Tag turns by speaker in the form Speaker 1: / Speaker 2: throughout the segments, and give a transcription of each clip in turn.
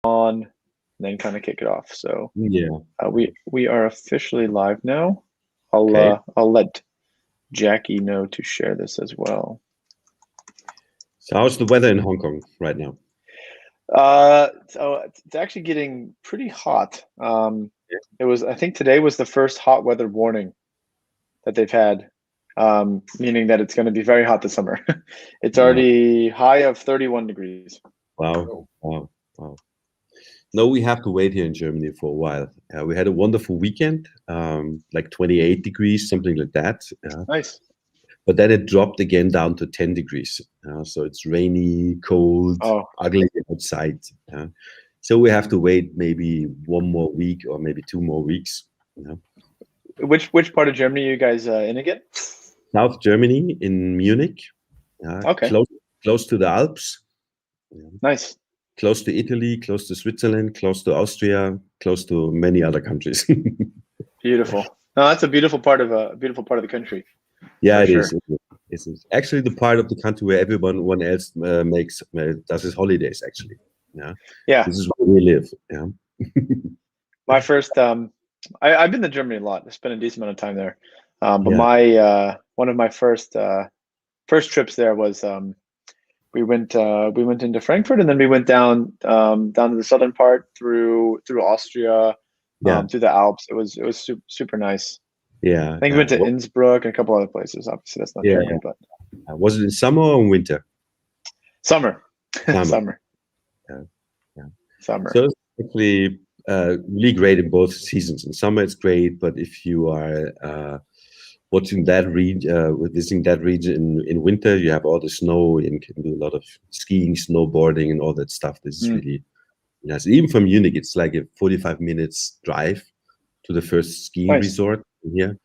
Speaker 1: on, and then kind of kick it off. So
Speaker 2: Yeah.
Speaker 1: we are officially live now.
Speaker 2: Okay.
Speaker 1: I'll let Jackie know to share this as well.
Speaker 2: So how's the weather in Hong Kong right now?
Speaker 1: So it's actually getting pretty hot. I think today was the first hot weather warning that they've had, meaning that it's going to be very hot this summer. It's already high of 31 degrees.
Speaker 2: Wow. No, we have to wait here in Germany for a while. We had a wonderful weekend, like 28 degrees, something like that.
Speaker 1: Nice.
Speaker 2: But then it dropped again down to 10 degrees. So it's rainy, cold, ugly outside. So we have to wait maybe 1 more week or maybe 2 more weeks.
Speaker 1: Which part of Germany are you guys in again?
Speaker 2: South Germany, in Munich.
Speaker 1: Okay.
Speaker 2: Close to the Alps.
Speaker 1: Nice.
Speaker 2: Close to Italy, close to Switzerland, close to Austria, close to many other countries.
Speaker 1: Beautiful. No, that's a beautiful part of the country.
Speaker 2: Yeah, it is. It's actually the part of the country where everyone else does his holidays. Actually,
Speaker 1: yeah.
Speaker 2: This is where we live. Yeah.
Speaker 1: My first, I've been to Germany a lot. I spent a decent amount of time there. But my one of my first trips there was we went into Frankfurt, and then we went down to the southern part through Austria, through the Alps. It was super nice.
Speaker 2: Yeah,
Speaker 1: I think we went to Innsbruck and a couple other places. Obviously, that's not Germany, but
Speaker 2: was it in summer or in winter?
Speaker 1: Summer.
Speaker 2: Summer.
Speaker 1: Summer.
Speaker 2: So it's actually really great in both seasons. In summer, it's great, but if you are watching that region, visiting that region in winter, you have all the snow and can do a lot of skiing, snowboarding, and all that stuff. This is really nice. Even from Munich, it's like a 45 minutes drive to the first skiing resort here.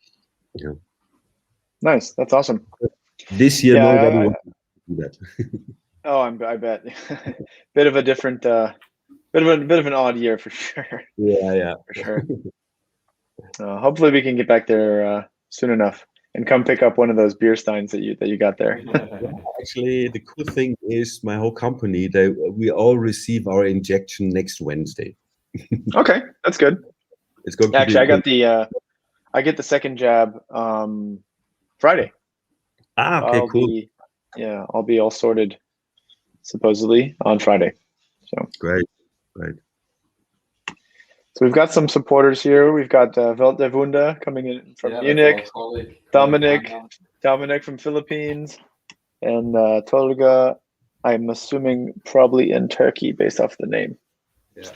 Speaker 2: Yeah.
Speaker 1: Nice. That's awesome.
Speaker 2: This year, nobody wants to do that.
Speaker 1: Oh, I bet. Bit of a different, bit of an odd year for sure.
Speaker 2: Yeah,
Speaker 1: for sure. Hopefully, we can get back there soon enough and come pick up one of those beer steins that you got there.
Speaker 2: Actually, the cool thing is my whole company, we all receive our injection next Wednesday.
Speaker 1: Okay, that's good.
Speaker 2: It's going
Speaker 1: actually, I get the second jab Friday.
Speaker 2: Okay, cool.
Speaker 1: I'll be all sorted supposedly on Friday. So
Speaker 2: great.
Speaker 1: So we've got some supporters here. We've got Welt der Wunder coming in from Munich, Dominic from Philippines, and Tolga, I'm assuming probably in Turkey based off the name.
Speaker 3: Yeah.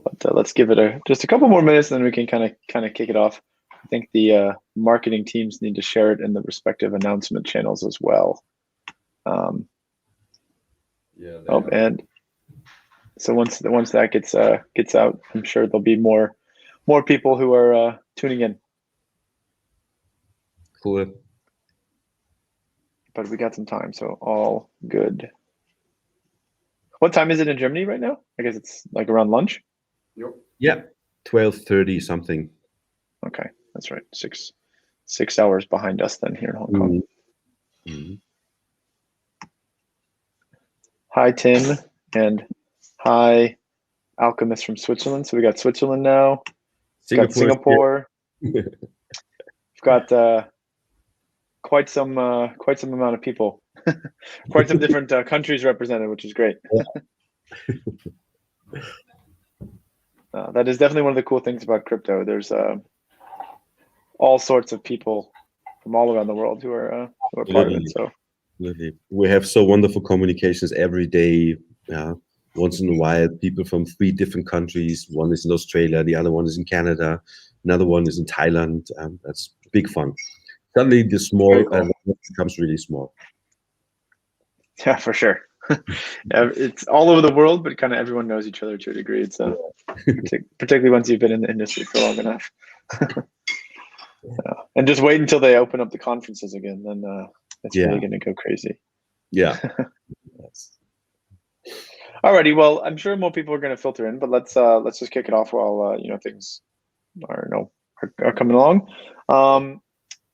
Speaker 1: But let's give it just a couple more minutes, and then we can kind of kick it off. I think the marketing teams need to share it in the respective announcement channels as well. And so once that gets out, I'm sure there'll be more people who are tuning in.
Speaker 2: Cool.
Speaker 1: But we got some time, so all good. What time is it in Germany right now? I guess it's like around lunch.
Speaker 3: Yep.
Speaker 2: Yeah, 12:30 something.
Speaker 1: Okay, that's right. 6 hours behind us then here in Hong Kong.
Speaker 2: Mm-hmm.
Speaker 1: Hi, Tim, and hi, Alchemist from Switzerland. So we got Switzerland now. Got Singapore. We've got quite some amount of people, quite some different countries represented, which is great. That is definitely one of the cool things about crypto. There's all sorts of people from all around the world who are part of it. So
Speaker 2: we have so wonderful communications every day. Once in a while, people from 3 different countries. One is in Australia, the other one is in Canada, another one is in Thailand. That's big fun. Suddenly, the small becomes really small.
Speaker 1: Yeah, for sure. It's all over the world, but kind of everyone knows each other to a degree. It's particularly once you've been in the industry for long enough. And just wait until they open up the conferences again, then it's really going to go crazy.
Speaker 2: Yeah.
Speaker 1: Alrighty, well, I'm sure more people are going to filter in, but let's just kick it off while things are coming along.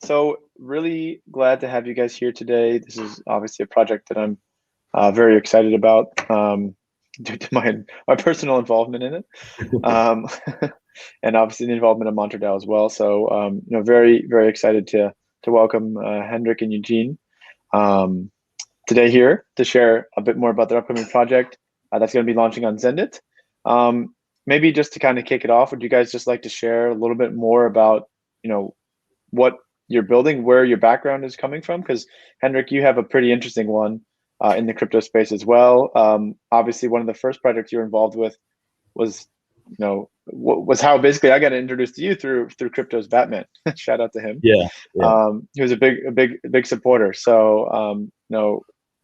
Speaker 1: So really glad to have you guys here today. This is obviously a project that I'm very excited about. due to my personal involvement in it, and obviously the involvement of MantraDAO as well. So very very excited to welcome Hendrik and Eugene today here to share a bit more about their upcoming project that's going to be launching on Zendit. Maybe just to kind of kick it off, would you guys just like to share a little bit more about what you're building, where your background is coming from? Because Hendrik, you have a pretty interesting one in the crypto space as well. Obviously, one of the first projects you were involved with was, was how basically I got introduced to you through Crypto's Batman. Shout out to him.
Speaker 2: Yeah.
Speaker 1: He was a big supporter. So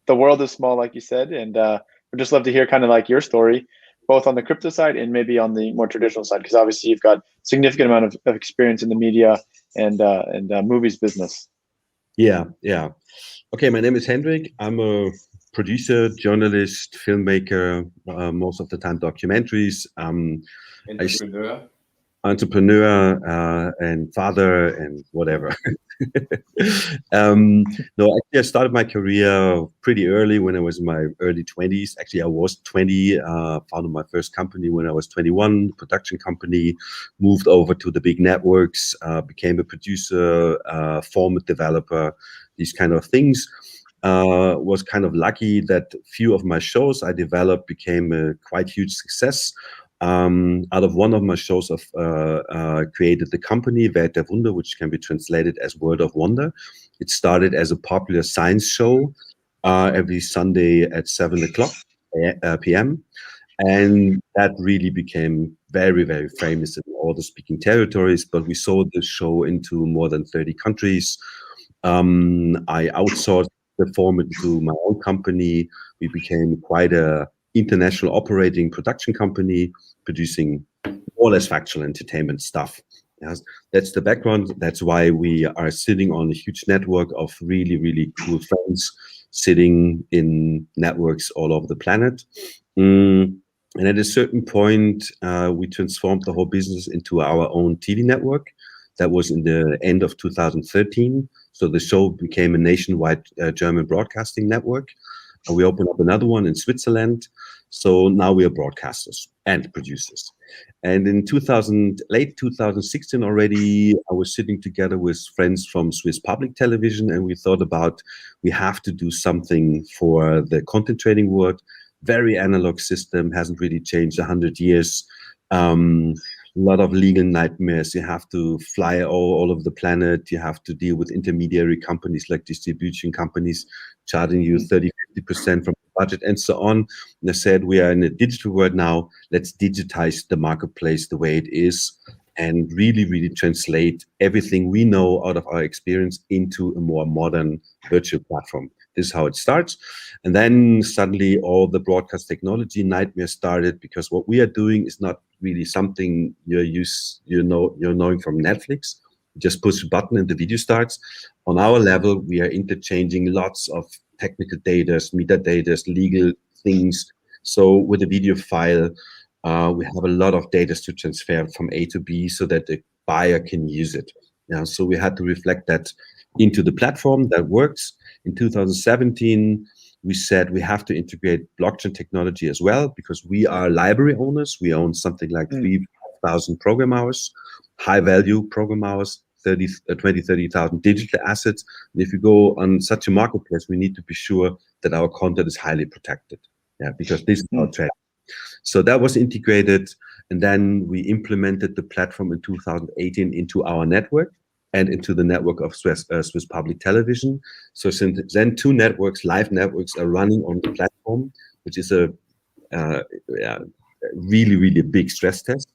Speaker 1: the world is small, like you said, and we'd just love to hear kind of like your story, both on the crypto side and maybe on the more traditional side, because obviously you've got significant amount of experience in the media and movies business.
Speaker 2: Yeah. Okay, my name is Hendrik. I'm a producer, journalist, filmmaker, most of the time documentaries. Entrepreneur and father and whatever. No, actually, I started my career pretty early when I was in my early 20s. Actually, I was 20, founded my first company when I was 21, production company, moved over to the big networks, became a producer, format developer, these kind of things. Was kind of lucky that few of my shows I developed became a quite huge success. Out of one of my shows, I've created the company Welt der Wunder, which can be translated as World of Wonder. It started as a popular science show every Sunday at 7:00 p.m. And that really became very, very famous in all the speaking territories. But we sold the show into more than 30 countries. I outsourced the format to my own company. We became quite a international operating production company, producing more or less factual entertainment stuff. Yes, that's the background. That's why we are sitting on a huge network of really, really cool friends sitting in networks all over the planet. And at a certain point, we transformed the whole business into our own TV network. That was in the end of 2013. So the show became a nationwide German broadcasting network. We opened up another one in Switzerland. So now we are broadcasters and producers. And in late 2016 already, I was sitting together with friends from Swiss Public Television, and we thought about we have to do something for the content trading world. Very analog system, hasn't really changed 100 years. A lot of legal nightmares. You have to fly all over the planet. You have to deal with intermediary companies like distribution companies charging you 30-50% from the budget and so on. And I said, we are in a digital world now. Let's digitize the marketplace the way it is and really, really translate everything we know out of our experience into a more modern virtual platform. This is how it starts. And then suddenly all the broadcast technology nightmare started, because what we are doing is not really something you're knowing from Netflix. You just push a button and the video starts. On our level, we are interchanging lots of technical data, metadata, legal things. So with a video file, we have a lot of data to transfer from A to B so that the buyer can use it. So we had to reflect that into the platform that works. In 2017, we said we have to integrate blockchain technology as well, because we are library owners. We own something like 3,000 program hours, high value program hours, 30,000 digital assets. And if you go on such a marketplace, we need to be sure that our content is highly protected. Because this is our trend. So that was integrated. And then we implemented the platform in 2018 into our network and into the network of Swiss Public Television. So since then, two networks, live networks, are running on the platform, which is a really, really big stress test.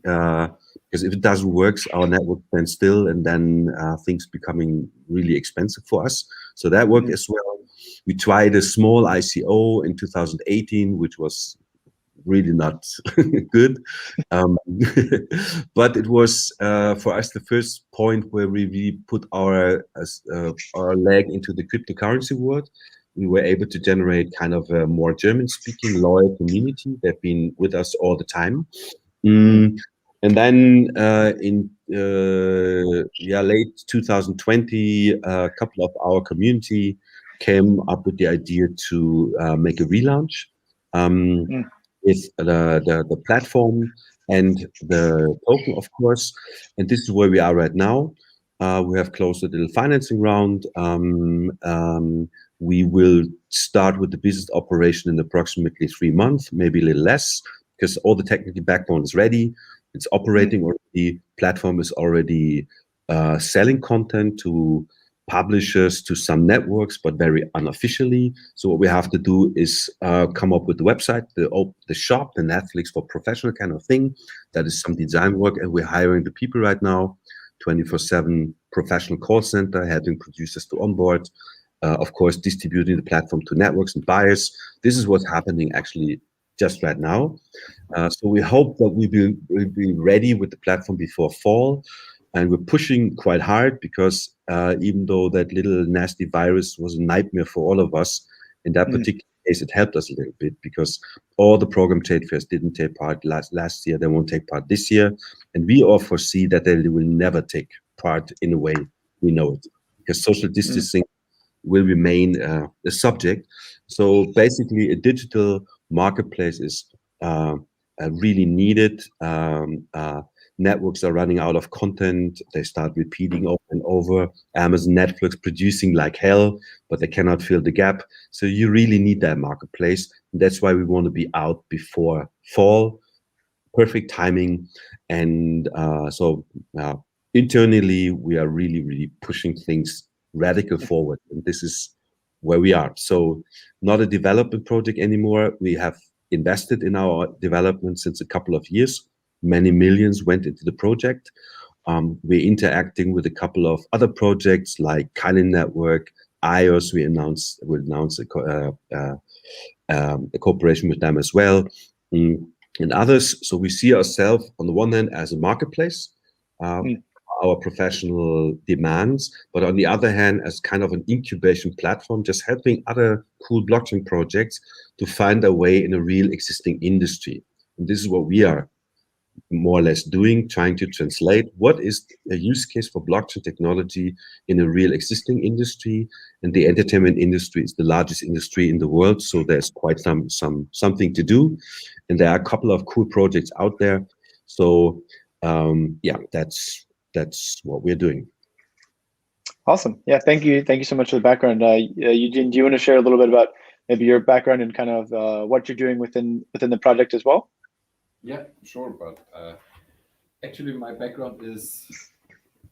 Speaker 2: Because if it doesn't work, our network stands still, and then things becoming really expensive for us. So that worked as well. We tried a small ICO in 2018, which was really not good. But it was for us the first point where we really put our leg into the cryptocurrency world. We were able to generate kind of a more German-speaking loyal community. They've been with us all the time. And then in late 2020, a couple of our community came up with the idea to make a relaunch. with the platform and the token, of course. And this is where we are right now. We have closed a little financing round. We will start with the business operation in approximately 3 months, maybe a little less, because all the technical backbone is ready. It's operating already. Platform is already selling content to publishers, to some networks, but very unofficially. So what we have to do is come up with the website, the shop, the Netflix for professional kind of thing. That is some design work, and we're hiring the people right now, 24/7 professional call center, helping producers to onboard, of course, distributing the platform to networks and buyers. This is what's happening actually just right now. So we hope that we'll be ready with the platform before fall. And we're pushing quite hard because even though that little nasty virus was a nightmare for all of us, in that particular case, it helped us a little bit because all the program trade fairs didn't take part last year. They won't take part this year. And we all foresee that they will never take part in a way we know it, because social distancing will remain a subject. So basically, a digital marketplace is really needed. Networks are running out of content. They start repeating over and over. Amazon, Netflix producing like hell, but they cannot fill the gap. So you really need that marketplace. That's why we want to be out before fall. Perfect timing. And so internally, we are really, really pushing things radical forward. And this is where we are. So not a development project anymore. We have invested in our development since a couple of years. Many millions went into the project. We're interacting with a couple of other projects like Kylie Network, iOS. We'll announce a cooperation with them as well, and others. So we see ourselves on the one hand as a marketplace, our professional demands, but on the other hand as kind of an incubation platform, just helping other cool blockchain projects to find a way in a real existing industry. And this is what we are more or less doing, trying to translate what is a use case for blockchain technology in a real existing industry. And the entertainment industry is the largest industry in the world, so there's quite something to do, and there are a couple of cool projects out there. So yeah, that's what we're doing.
Speaker 1: Awesome. Yeah, thank you so much for the background. Eugene, do you want to share a little bit about maybe your background and kind of what you're doing within the project as well?
Speaker 3: Yeah, sure. But actually, my background is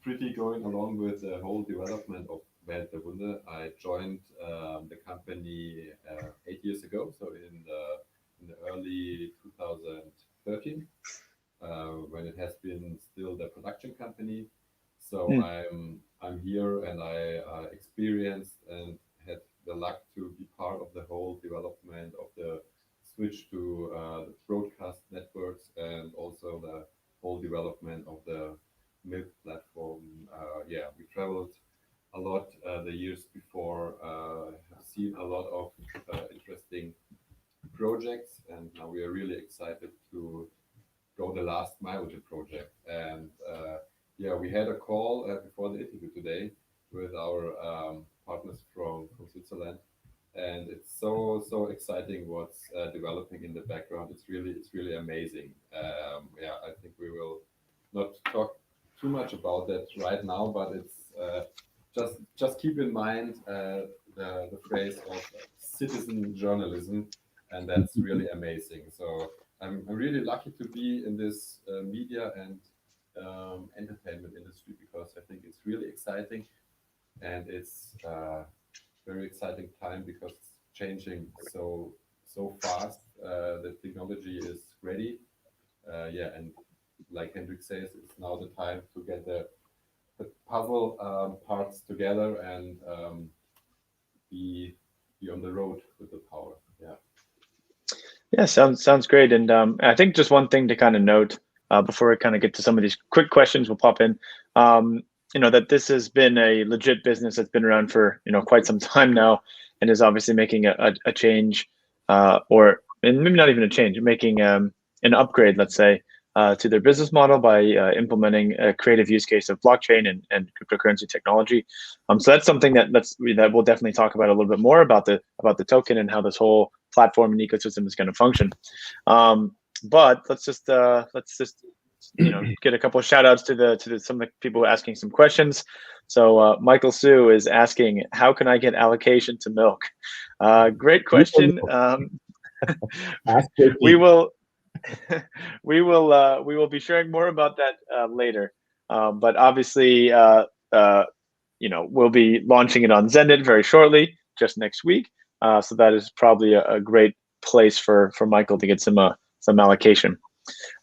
Speaker 3: pretty going along with the whole development of Weltwunde. I joined the company 8 years ago, so in the early 2013, when it has been still the production company. So I'm here, and I experienced and had the luck to be part of the whole development of the switch to the broadcast networks, and also the whole development of the MILC platform. Yeah, we traveled a lot the years before, have seen a lot of interesting projects, and now we are really excited to go the last mile with the project. And yeah, we had a call before the interview today with our partners from Switzerland. And it's so exciting what's developing in the background. It's really amazing. Yeah, I think we will not talk too much about that right now, but it's just keep in mind the phrase of citizen journalism, and that's really amazing. So I'm really lucky to be in this media and entertainment industry, because I think it's really exciting, and it's very exciting time because it's changing so fast. The technology is ready. Yeah, and like Hendrik says, it's now the time to get the puzzle parts together and be on the road with the power. Yeah.
Speaker 1: Yeah, sounds great. And I think just one thing to kind of note before we kind of get to some of these quick questions we'll pop in. That this has been a legit business that's been around for quite some time now, and is obviously making a change, and maybe not even a change, making an upgrade, let's say, to their business model by implementing a creative use case of blockchain and cryptocurrency technology. So that's something that we'll definitely talk about a little bit more about the token and how this whole platform and ecosystem is going to function. But let's just get a couple of shout outs to some of the people asking some questions. So Michael Sue is asking, how can I get allocation to MILC? Great question. We will be sharing more about that later. But obviously, we'll be launching it on Zendit very shortly, just next week. So that is probably a great place for Michael to get some allocation.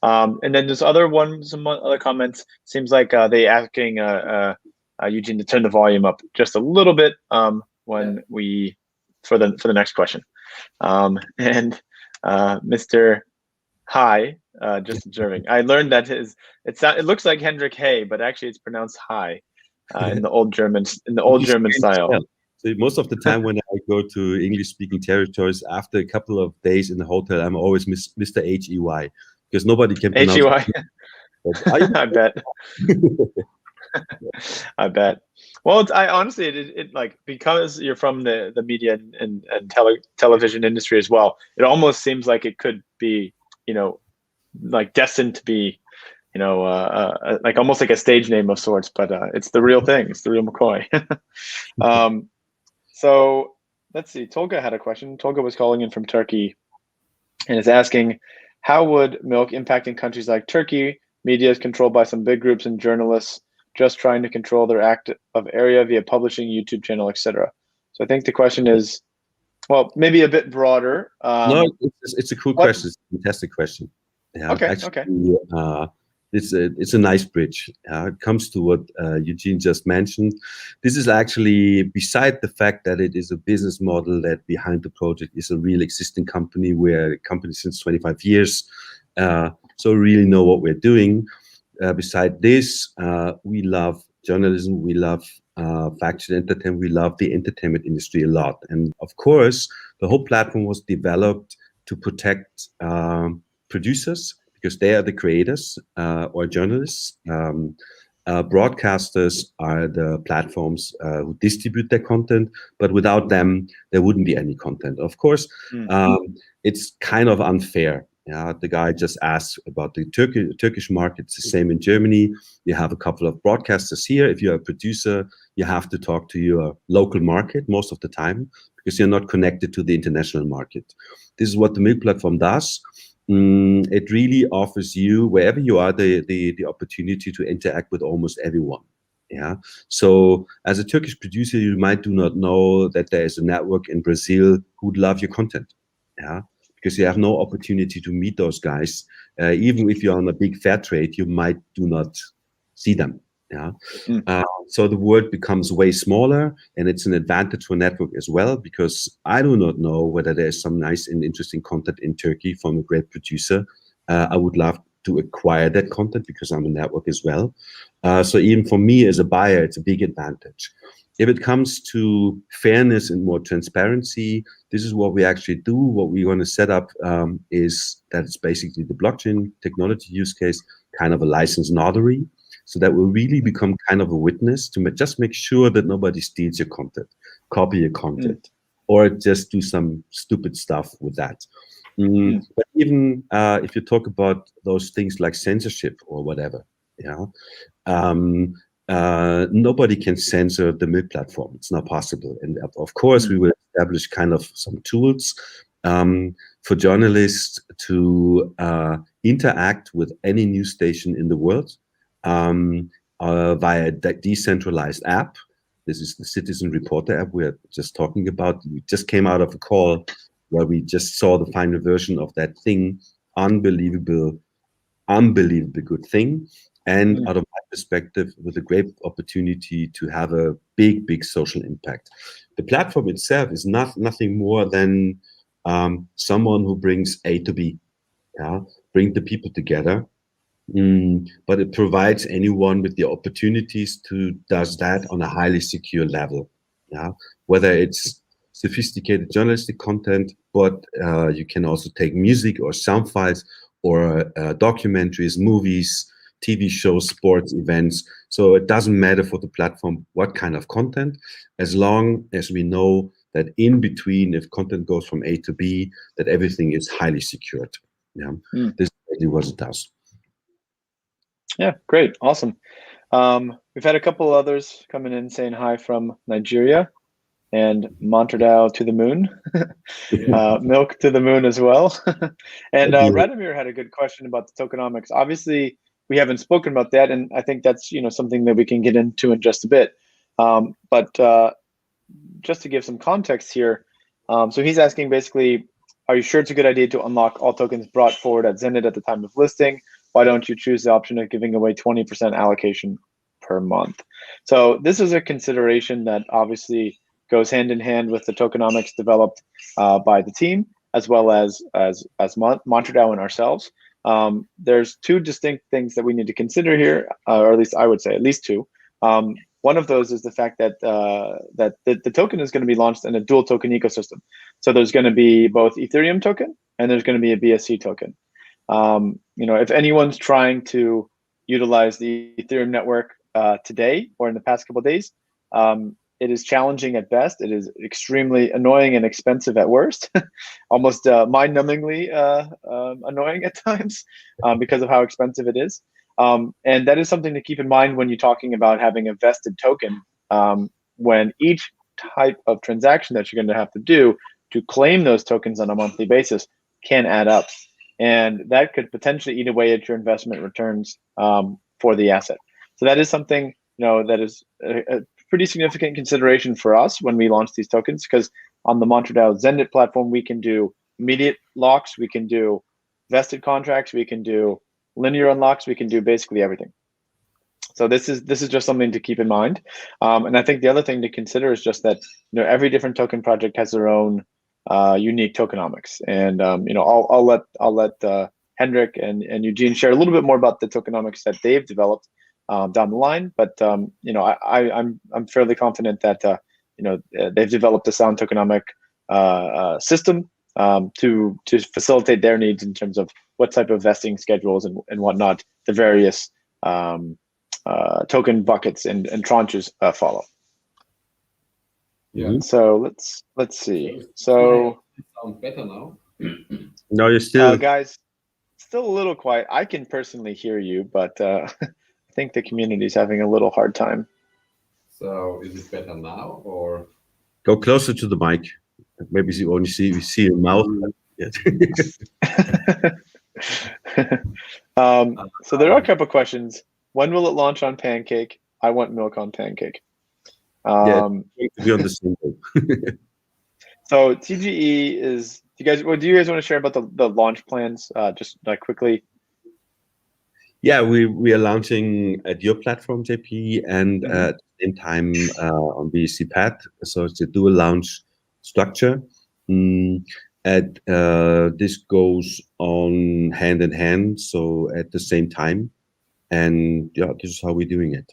Speaker 1: And then there's some other comments. Seems like they asking Eugene to turn the volume up just a little bit when we for the next question. And Mr. Hi, just observing. I learned that it looks like Hendrik Hay, but actually it's pronounced Hi in the old German style.
Speaker 2: So most of the time when I go to English-speaking territories, after a couple of days in the hotel, I'm always Mr. H-E-Y, because nobody can pronounce
Speaker 1: H-E-Y. I bet. I bet. Well, I honestly, it like, because you're from the media and television industry as well, it almost seems like it could be, like destined to be, like almost like a stage name of sorts, but it's the real thing. It's the real McCoy. So let's see. Tolga had a question. Tolga was calling in from Turkey and is asking, how would MILC impact in countries like Turkey? Media is controlled by some big groups and journalists just trying to control their active area via publishing, YouTube channel, etc. So I think the question is, well, maybe a bit broader.
Speaker 2: No, it's a cool question. It's a fantastic question. Yeah,
Speaker 1: okay.
Speaker 2: It's a nice bridge. It comes to what Eugene just mentioned. This is actually, beside the fact that it is a business model that behind the project is a real existing company. We're a company since 25 years, so we really know what we're doing. Beside this, we love journalism, we love faction entertainment, we love the entertainment industry a lot. And of course, the whole platform was developed to protect producers, because they are the creators or journalists. Broadcasters are the platforms who distribute their content, but without them, there wouldn't be any content. Of course, it's kind of unfair. The guy just asked about the Turkish market. It's the same in Germany. You have a couple of broadcasters here. If you're a producer, you have to talk to your local market most of the time, because you're not connected to the international market. This is what the MILC platform does. It really offers you, wherever you are, the opportunity to interact with almost everyone. So as a Turkish producer, you might do not know that there is a network in Brazil who'd love your content. Because you have no opportunity to meet those guys. Even if you're on a big fair trade, you might do not see them. So the world becomes way smaller, and it's an advantage for network as well, because I do not know whether there's some nice and interesting content in Turkey from a great producer. I would love to acquire that content because I'm a network as well. So even for me as a buyer, it's a big advantage. If it comes to fairness and more transparency, this is what we actually do. What we want to set up is that it's basically the blockchain technology use case, kind of a license notary, so that will really become kind of a witness to just make sure that nobody steals your content, copy your content, or just do some stupid stuff with that. But even if you talk about those things like censorship or whatever, nobody can censor the MILC platform. It's not possible. And of course, we will establish kind of some tools for journalists to interact with any news station in the world via that decentralized app. This is the Citizen Reporter app we're just talking about. We just came out of a call where we just saw the final version of that thing. Unbelievable good thing. And out of my perspective, with a great opportunity to have a big social impact. The platform itself is nothing more than someone who brings A to B, bring the people together. But it provides anyone with the opportunities to does that on a highly secure level. Whether it's sophisticated journalistic content, but you can also take music or sound files or documentaries, movies, TV shows, sports events. So it doesn't matter for the platform what kind of content, as long as we know that in between, if content goes from A to B, that everything is highly secured. Yeah, this is really what it does.
Speaker 1: Yeah, great, awesome. We've had a couple others coming in saying hi from Nigeria, and MantraDAO to the moon, MILC to the moon as well. And Radomir had a good question about the tokenomics. Obviously, we haven't spoken about that, and I think that's something that we can get into in just a bit. But just to give some context here, so he's asking basically, are you sure it's a good idea to unlock all tokens brought forward at Zendit at the time of listing? Why don't you choose the option of giving away 20% allocation per month? So this is a consideration that obviously goes hand in hand with the tokenomics developed by the team, as well as MantraDAO and ourselves. There's two distinct things that we need to consider here, or at least I would say at least two. One of those is the fact that the token is going to be launched in a dual token ecosystem. So there's going to be both Ethereum token and there's going to be a BSC token. If anyone's trying to utilize the Ethereum network today or in the past couple of days, it is challenging at best. It is extremely annoying and expensive at worst, almost mind-numbingly annoying at times because of how expensive it is. And that is something to keep in mind when you're talking about having a vested token, when each type of transaction that you're going to have to do to claim those tokens on a monthly basis can add up. And that could potentially eat away at your investment returns for the asset. So that is something that is a pretty significant consideration for us when we launch these tokens, because on the MantraDAO Zendit platform, we can do immediate locks, we can do vested contracts, we can do linear unlocks, we can do basically everything. So this is just something to keep in mind. And I think the other thing to consider is just that every different token project has their own unique tokenomics. And I'll let Hendrik and Eugene share a little bit more about the tokenomics that they've developed down the line. But I'm fairly confident that they've developed a sound tokenomic system to facilitate their needs in terms of what type of vesting schedules and whatnot the various token buckets and tranches follow.
Speaker 3: Yeah.
Speaker 1: So let's see. So
Speaker 3: it sounds better now.
Speaker 2: No, you're still
Speaker 1: guys, still a little quiet. I can personally hear you, but I think the community is having a little hard time.
Speaker 3: So is it better now, or
Speaker 2: go closer to the mic? Maybe you only see your mouth.
Speaker 1: So there are a couple of questions. When will it launch on Pancake? I want milk on Pancake.
Speaker 2: To be on the same day.
Speaker 1: So TGE is. Do you guys want to share about the launch plans? Just like quickly.
Speaker 2: Yeah, we are launching at your platform, JP, and at the same time on BSC Pad. So it's a dual launch structure. This goes on hand in hand, so at the same time. And yeah, this is how we're doing it.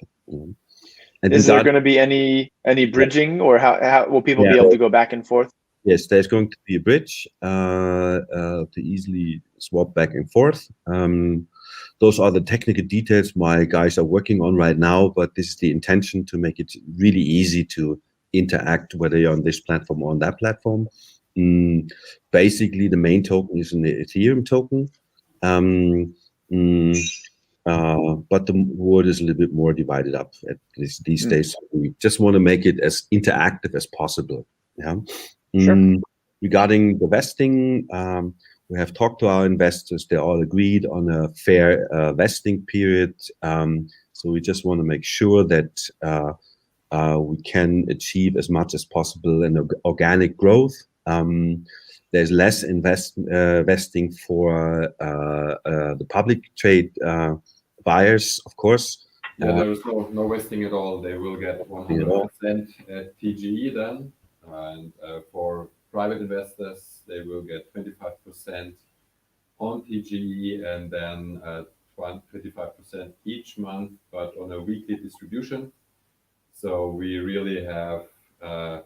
Speaker 2: And
Speaker 1: is there going to be any bridging, or how will people be able to go back and forth?
Speaker 2: Yes, there's going to be a bridge to easily swap back and forth. Those are the technical details my guys are working on right now, but this is the intention, to make it really easy to interact, whether you're on this platform or on that platform. Basically, the main token is an Ethereum token. But the world is a little bit more divided up at these days. We just want to make it as interactive as possible. Yeah.
Speaker 1: Sure.
Speaker 2: Regarding the vesting, we have talked to our investors. They all agreed on a fair vesting period. So we just want to make sure that we can achieve as much as possible in organic growth. There's less vesting for the public trade buyers, of course.
Speaker 3: Yeah, there is no vesting at all. They will get 100% at TGE then, and for private investors, they will get 25% on TGE, and then 25% each month, but on a weekly distribution. So we really have a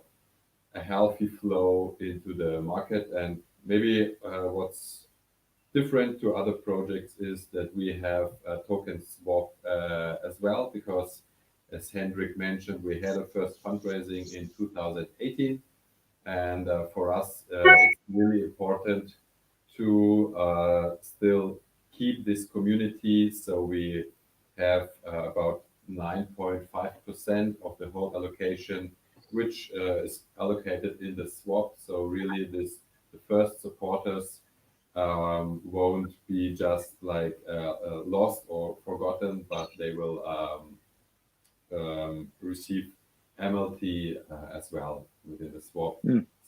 Speaker 3: healthy flow into the market. And maybe what's different to other projects is that we have a token swap as well, because as Hendrik mentioned, we had a first fundraising in 2018, And for us, it's really important to still keep this community. So we have about 9.5% of the whole allocation, which is allocated in the swap. So really, the first supporters won't be just like lost or forgotten, but they will receive MLT as well within the swap.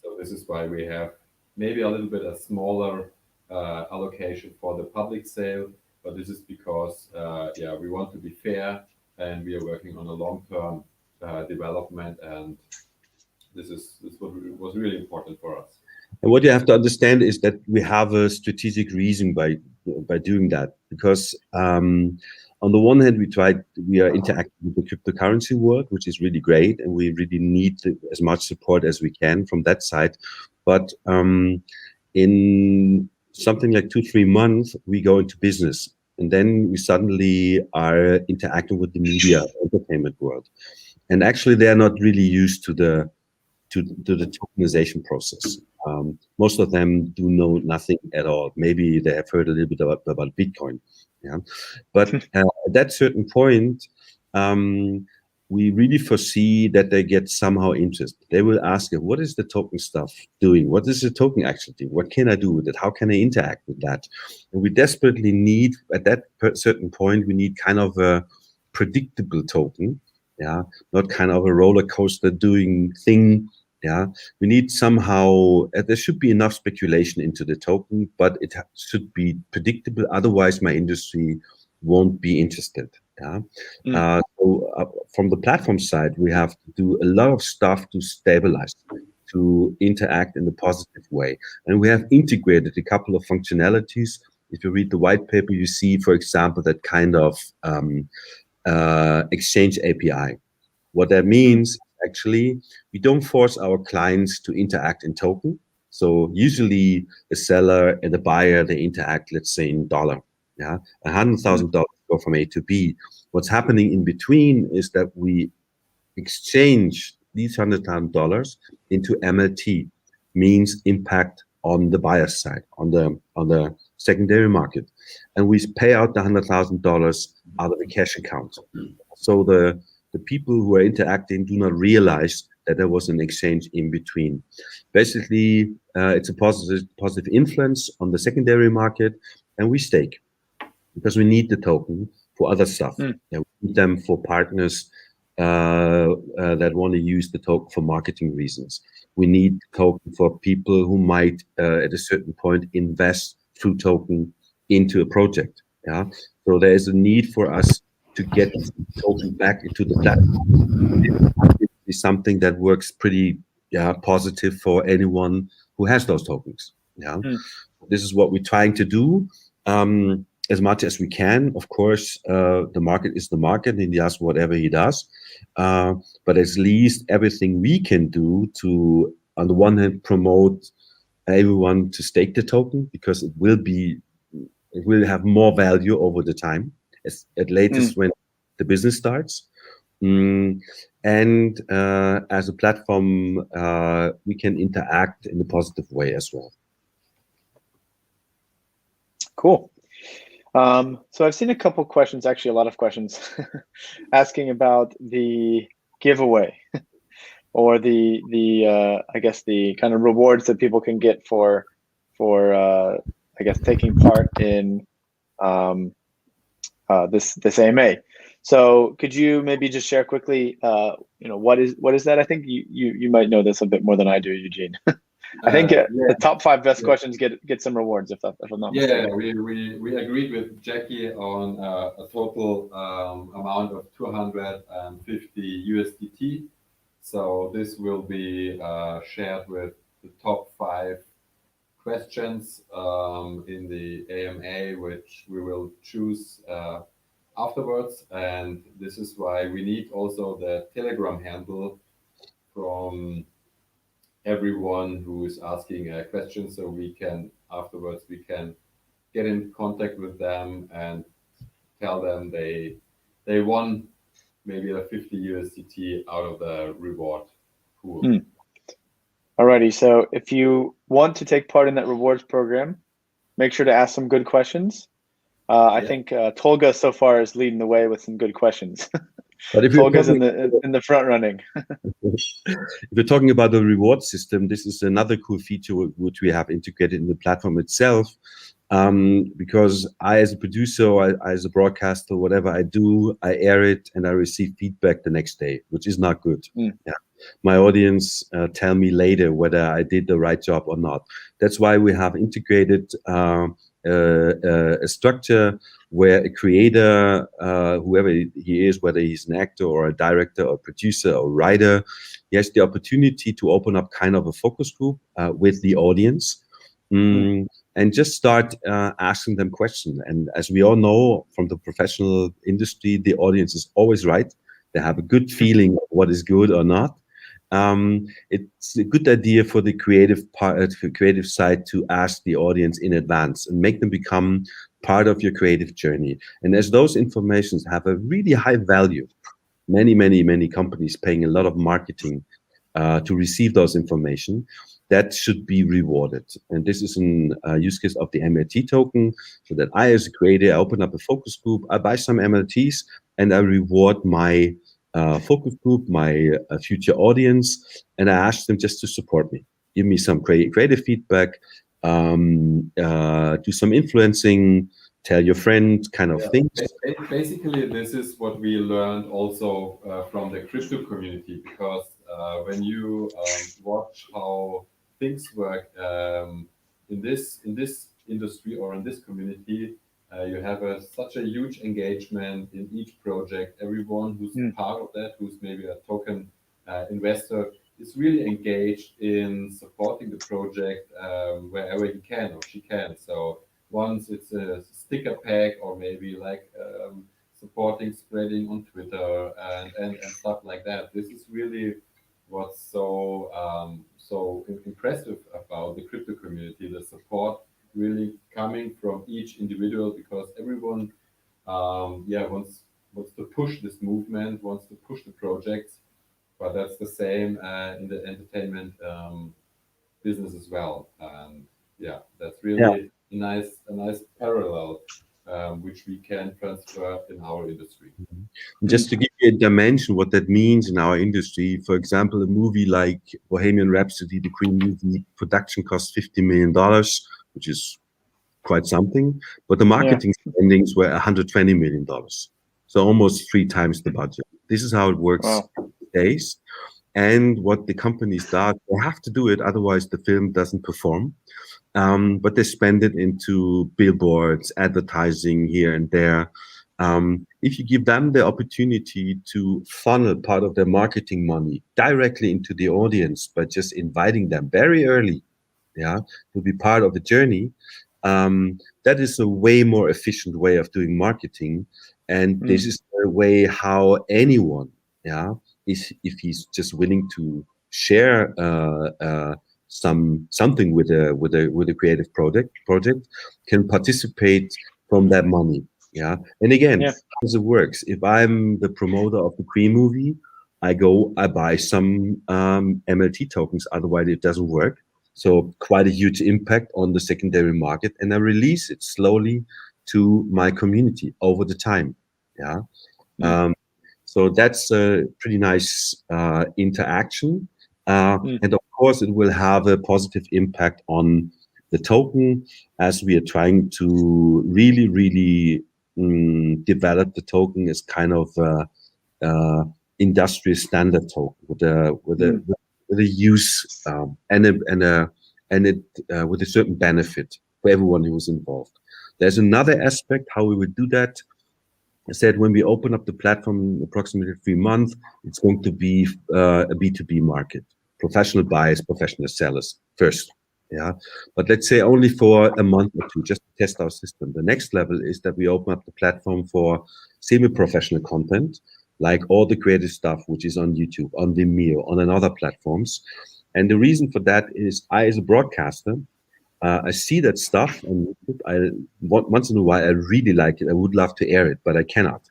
Speaker 3: So this is why we have maybe a little bit a smaller allocation for the public sale, but this is because yeah, we want to be fair and we are working on a long-term development, and this was really important for us.
Speaker 2: And what you have to understand is that we have a strategic reason by doing that, because on the one hand, we are interacting with the cryptocurrency world, which is really great, and we really need as much support as we can from that side. But in something like 2-3 months, we go into business, and then we suddenly are interacting with the media entertainment world, and actually they are not really used to the tokenization process. Most of them do know nothing at all. Maybe they have heard a little bit about Bitcoin. Yeah, but at that certain point, we really foresee that they get somehow interested. They will ask, what is the token stuff doing? What is the token actually doing? What can I do with it? How can I interact with that? And we desperately need, at that certain point, we need kind of a predictable token. Yeah, not kind of a roller coaster doing thing. Yeah, we need somehow, there should be enough speculation into the token, but it should be predictable. Otherwise, my industry won't be interested. Yeah. From the platform side, we have to do a lot of stuff to stabilize, to interact in a positive way. And we have integrated a couple of functionalities. If you read the white paper, you see, for example, that kind of exchange API. What that means, actually, we don't force our clients to interact in token. So usually a seller and a buyer, they interact, let's say, in dollar. Yeah, $100,000 go from A to B. What's happening in between is that we exchange these $100,000 into MLT, means impact on the buyer side, on the secondary market, and we pay out the $100,000 out of a cash account. So the people who are interacting do not realize that there was an exchange in between. Basically, it's a positive influence on the secondary market, and we stake because we need the token for other stuff. And we need them for partners that want to use the token for marketing reasons. We need token for people who might, at a certain point, invest through token into a project. Yeah, so there is a need for us to get token back into the platform. It's something that works pretty positive for anyone who has those tokens. Yeah, this is what we're trying to do as much as we can. Of course, the market is the market, and he does whatever he does. But at least everything we can do to, on the one hand, promote everyone to stake the token, because it will have more value over the time, at latest when the business starts. And as a platform, we can interact in a positive way as well.
Speaker 1: Cool. So I've seen a couple questions, actually a lot of questions, asking about the giveaway or the I guess the kind of rewards that people can get for I guess taking part in this AMA. So could you maybe just share quickly, what is that? I think you might know this a bit more than I do, Eugene. I think the top 5 best questions get some rewards, if I'm not mistaken.
Speaker 3: We agreed with Jackie on a total amount of 250 USDT. So this will be shared with the top 5 questions in the AMA, which we will choose afterwards. And this is why we need also the Telegram handle from everyone who is asking a question, so we can afterwards get in contact with them and tell them they won maybe a 50 USDT out of the reward pool.
Speaker 1: Alrighty, so if you want to take part in that rewards program, make sure to ask some good questions. I think Tolga so far is leading the way with some good questions.
Speaker 2: But if
Speaker 1: Tolga's in the front running.
Speaker 2: if you're talking about the reward system, this is another cool feature which we have integrated in the platform itself. Because I, as a producer, I, as a broadcaster, whatever I do, I air it and I receive feedback the next day, which is not good. Yeah. My audience tell me later whether I did the right job or not. That's why we have integrated a structure where a creator, whoever he is, whether he's an actor or a director or producer or writer, he has the opportunity to open up kind of a focus group with the audience. And just start asking them questions. And as we all know from the professional industry, the audience is always right. They have a good feeling of what is good or not. It's a good idea for the creative side to ask the audience in advance and make them become part of your creative journey. And as those informations have a really high value, many companies paying a lot of marketing to receive those information, that should be rewarded. And this is an use case of the MLT token, so that I, as a creator, I open up a focus group, I buy some MLTs, and I reward my focus group, my future audience, and I ask them just to support me, give me some creative feedback, do some influencing, tell your friend kind of things.
Speaker 3: Basically, this is what we learned also from the crypto community, because when you watch how things work in this industry or in this community, you have such a huge engagement in each project. Everyone who's part of that, who's maybe a token investor, is really engaged in supporting the project wherever he can or she can. So once it's a sticker pack or maybe like supporting spreading on Twitter and stuff like that. This is really what's so impressive about the crypto community, the support really coming from each individual, because everyone wants to push this movement, wants to push the projects. But that's the same in the entertainment business as well. And that's really a nice parallel which we can transfer in our industry.
Speaker 2: Just to give you a dimension what that means in our industry, for example, a movie like Bohemian Rhapsody, the Queen movie, production cost $50 million, which is quite something, but the marketing spendings were $120 million. So almost 3 times the budget. This is how it works these days. And what the companies start, they have to do it, otherwise the film doesn't perform. But they spend it into billboards, advertising here and there. If you give them the opportunity to funnel part of their marketing money directly into the audience by just inviting them very early, to be part of the journey, that is a way more efficient way of doing marketing. And this is the way how anyone, if he's just willing to share something with a creative project, can participate from that money. And again, how does it works? If I'm the promoter of the Queen movie, I buy some MLT tokens, otherwise it doesn't work. So quite a huge impact on the secondary market, and I release it slowly to my community over the time. So that's a pretty nice interaction. And of course, it will have a positive impact on the token, as we are trying to really develop the token as kind of industry standard token with a use with a certain benefit for everyone who was involved. There's another aspect how we would do that. I said when we open up the platform in approximately 3 months, it's going to be a B2B market, professional buyers, professional sellers first. But let's say only for a month or 2, just to test our system. The next level is that we open up the platform for semi-professional content, like all the creative stuff which is on YouTube, on Vimeo, on other platforms. And the reason for that is I, as a broadcaster, I see that stuff, and once in a while I really like it. I would love to air it, but I cannot.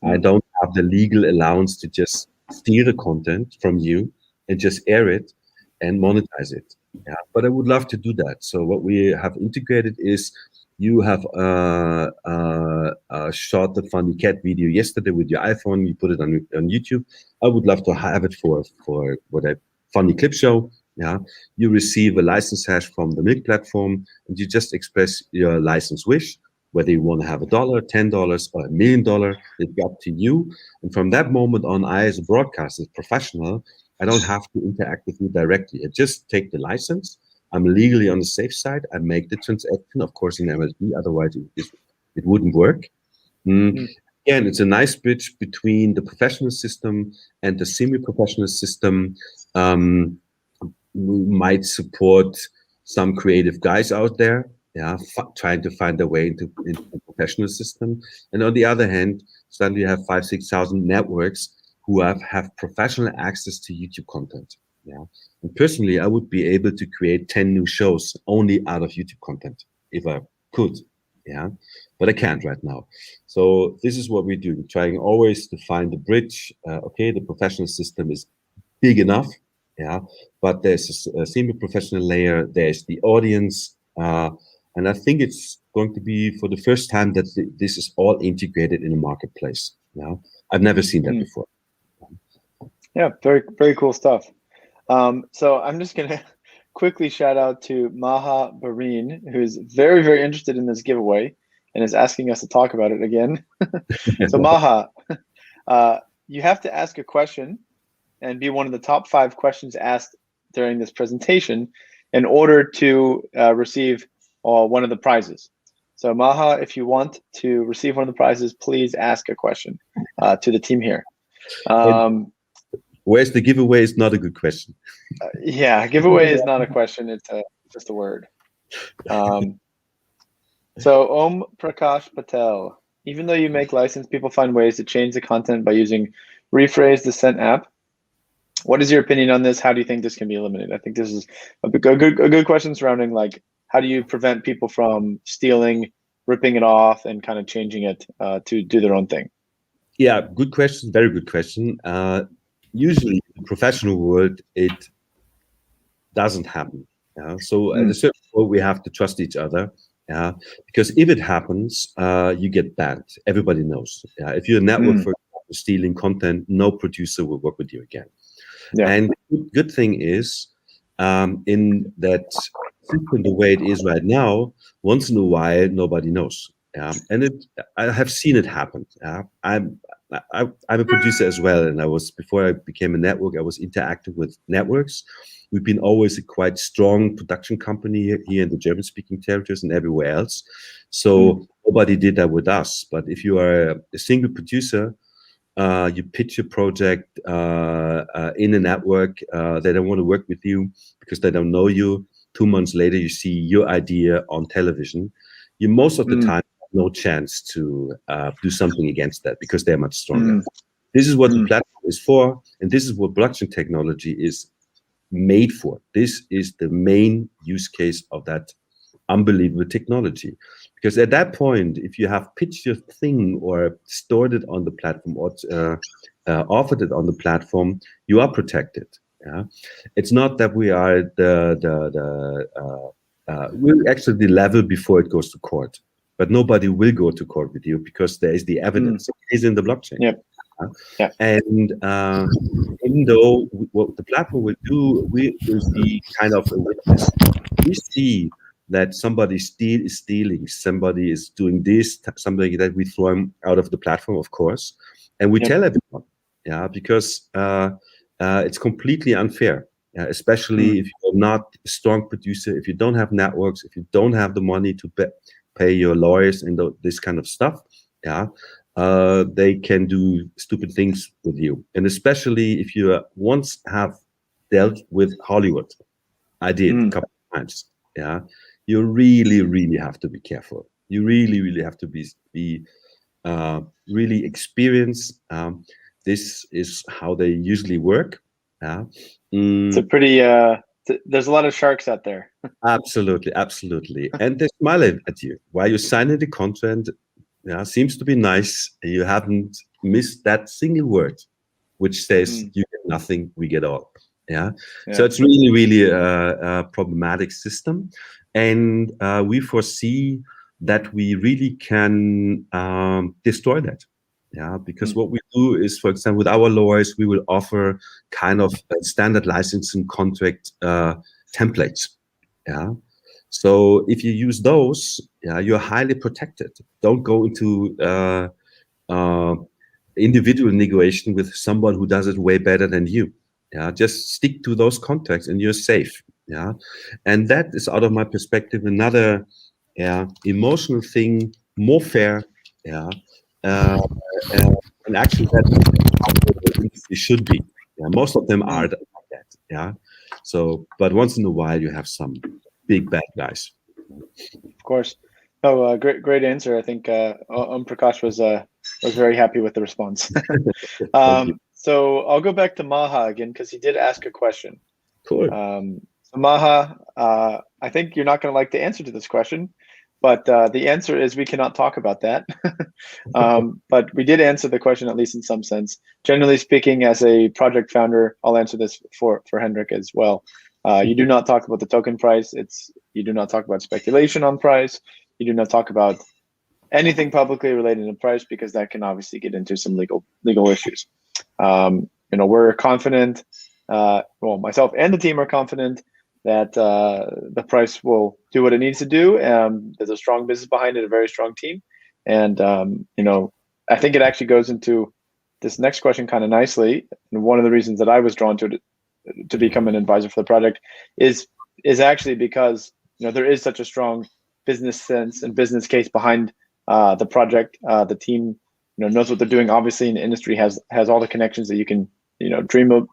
Speaker 2: I don't have the legal allowance to just steal the content from you and just air it. and monetize it. Yeah, but I would love to do that. So what we have integrated is you have shot the funny cat video yesterday with your iPhone. You put it on YouTube. I would love to have it for what a funny clip show. Yeah, you receive a license hash from the MILC platform, and you just express your license wish, whether you want to have $1, $10, or $1 million. It's up to you. And from that moment on, I, as a broadcaster, professional, I don't have to interact with you directly. I just take the license. I'm legally on the safe side. I make the transaction, of course, in MLB. Otherwise, it wouldn't work. Again, it's a nice bridge between the professional system and the semi-professional system. We might support some creative guys out there, trying to find their way into the professional system. And on the other hand, suddenly you have 5,000-6,000 networks who have professional access to YouTube content. Yeah. And personally, I would be able to create 10 new shows only out of YouTube content if I could. Yeah. But I can't right now. So this is what we're doing, trying always to find the bridge. Okay, the professional system is big enough. Yeah. But there's a semi-professional layer. There's the audience. And I think it's going to be for the first time that this is all integrated in a marketplace. Yeah. I've never seen that before.
Speaker 1: Yeah, very, very cool stuff. So I'm just going to quickly shout out to Maha Bareen, who's very, very interested in this giveaway and is asking us to talk about it again. So Maha, you have to ask a question and be one of the top 5 questions asked during this presentation in order to receive one of the prizes. So Maha, if you want to receive one of the prizes, please ask a question to the team here.
Speaker 2: Where's the giveaway is not a good question.
Speaker 1: Yeah, giveaway is not a question. It's just a word. So Om Prakash Patel, even though you make license, people find ways to change the content by using Rephrase the Sent app. What is your opinion on this? How do you think this can be eliminated? I think this is a good question surrounding, like, how do you prevent people from stealing, ripping it off, and kind of changing it to do their own thing?
Speaker 2: Yeah, good question. Very good question. Usually in the professional world, it doesn't happen. So at a certain point, we have to trust each other. Because if it happens, you get banned. Everybody knows. If you're a network for stealing content, no producer will work with you again. Yeah. And good thing is, in that system, the way it is right now, once in a while, nobody knows. And I have seen it happen. I'm a producer as well, and before I became a network, I was interacting with networks. We've been always a quite strong production company here in the German-speaking territories and everywhere else. So nobody did that with us. But if you are a single producer, you pitch your project in a network, they don't want to work with you because they don't know you. 2 months later, you see your idea on television. You most of the time have no chance to do something against that because they're much stronger. This is what the platform is for, and this is what blockchain technology is made for. This is the main use case of that unbelievable technology. Because at that point, if you have pitched your thing or stored it on the platform or offered it on the platform, you are protected. Yeah, it's not that we are we're actually the level before it goes to court, but nobody will go to court with you because there is the evidence. It is in the blockchain.
Speaker 1: Yep. Yeah.
Speaker 2: And even though what the platform will do, we will be kind of a witness. We see that somebody is stealing, somebody is doing this, something that we throw them out of the platform, of course, and we tell everyone, because it's completely unfair, especially if you're not a strong producer, if you don't have networks, if you don't have the money to pay your lawyers and this kind of stuff, they can do stupid things with you. And especially if you once have dealt with Hollywood, I did a couple of times, you really, really have to be careful. You really, really have to be really experienced. This is how they usually work.
Speaker 1: It's a pretty, there's a lot of sharks out there.
Speaker 2: Absolutely, absolutely. And they smile at you while you're signing the contract. Seems to be nice. You haven't missed that single word, which says you get nothing, we get all. Yeah. So it's really, really a problematic system. And we foresee that we really can destroy that. Yeah, because what we do is, for example, with our lawyers, we will offer kind of standard licensing contract templates. Yeah. So if you use those, yeah, you're highly protected. Don't go into individual negotiation with someone who does it way better than you. Yeah, just stick to those contracts and you're safe. Yeah, and that is, out of my perspective, another emotional thing, more fair. Yeah, and actually that's how the industry should be. Yeah, most of them are like that. Yeah, so but once in a while you have some big bad guys.
Speaker 1: Of course. Oh, great answer. I think Prakash was very happy with the response. So I'll go back to Maha again because he did ask a question.
Speaker 2: Cool.
Speaker 1: So Maha, I think you're not going to like the answer to this question, but the answer is we cannot talk about that. But we did answer the question, at least in some sense. Generally speaking, as a project founder, I'll answer this for Hendrik as well. You do not talk about the token price. You do not talk about speculation on price. You do not talk about anything publicly related to price because that can obviously get into some legal issues. We're confident. Well, myself and the team are confident that the price will do what it needs to do. There's a strong business behind it, a very strong team, and I think it actually goes into this next question kind of nicely. And one of the reasons that I was drawn to become an advisor for the project is actually because there is such a strong business sense and business case behind the project. The team knows what they're doing. Obviously, in the industry has all the connections that you can dream of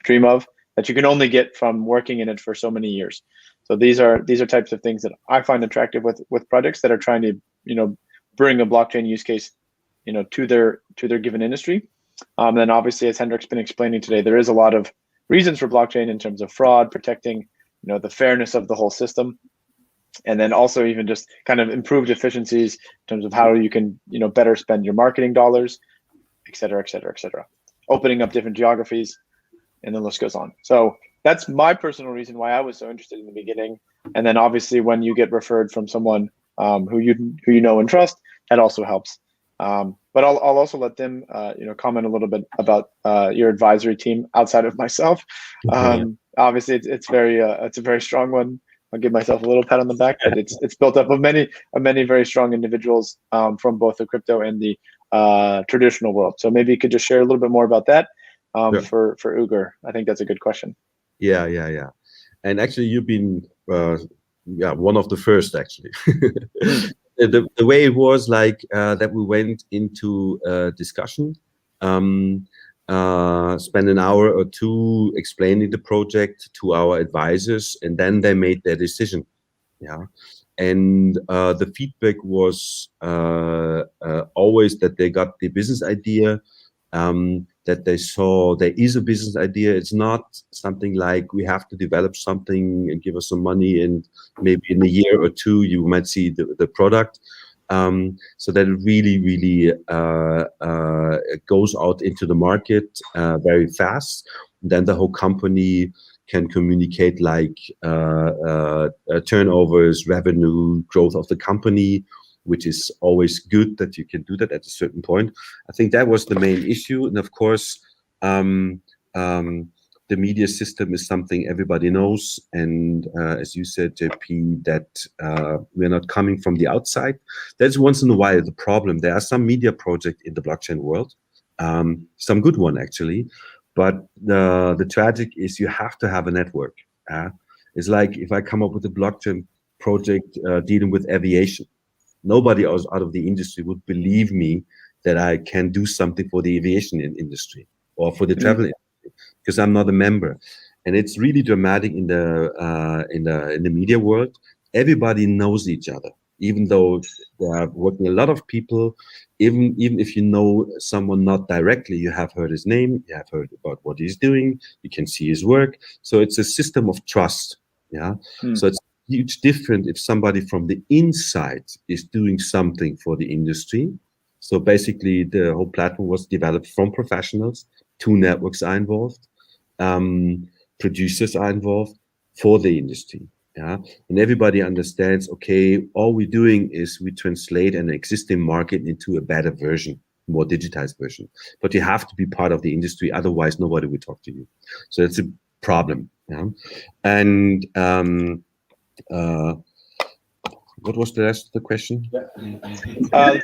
Speaker 1: that you can only get from working in it for so many years. So these are types of things that I find attractive with projects that are trying to bring a blockchain use case to their given industry. Then obviously, as Hendrik's been explaining today, there is a lot of reasons for blockchain in terms of fraud, protecting the fairness of the whole system, and then also even just kind of improved efficiencies in terms of how you can better spend your marketing dollars, et cetera, et cetera, et cetera. Opening up different geographies, and the list goes on. So that's my personal reason why I was so interested in the beginning. And then obviously when you get referred from someone who you know and trust, that also helps. But I'll also let them comment a little bit about your advisory team outside of myself. Obviously it's a very strong one. I'll give myself a little pat on the back, but it's built up of many very strong individuals from both the crypto and the traditional world. So maybe you could just share a little bit more about that for Ugur. I think that's a good question.
Speaker 2: Yeah. And actually, you've been one of the first actually. The way it was like that we went into discussion, spent an hour or two explaining the project to our advisors, and then they made their decision. Yeah, and the feedback was always that they got the business idea, that they saw there is a business idea. It's not something like we have to develop something and give us some money and maybe in a year or two you might see the product. So that it really goes out into the market very fast. Then the whole company can communicate like turnovers, revenue, growth of the company, which is always good that you can do that at a certain point. I think that was the main issue. And of course, the media system is something everybody knows. And as you said, JP, that we're not coming from the outside. That's once in a while the problem. There are some media projects in the blockchain world, some good one actually. But the tragic is you have to have a network. It's like if I come up with a blockchain project dealing with aviation, nobody else out of the industry would believe me that I can do something for the aviation industry or for the travel industry because I'm not a member. And it's really dramatic in the media world. Everybody knows each other, even though there are working a lot of people. Even if you know someone not directly, you have heard his name, you have heard about what he's doing, you can see his work. So it's a system of trust. Yeah. So it's huge different if somebody from the inside is doing something for the industry. So basically the whole platform was developed from professionals, 2 networks are involved. producers are involved, for the industry. Yeah, and everybody understands, okay, all we're doing is we translate an existing market into a better version, more digitized version. But you have to be part of the industry, otherwise nobody will talk to you. So it's a problem. Yeah, and what was the rest of the question?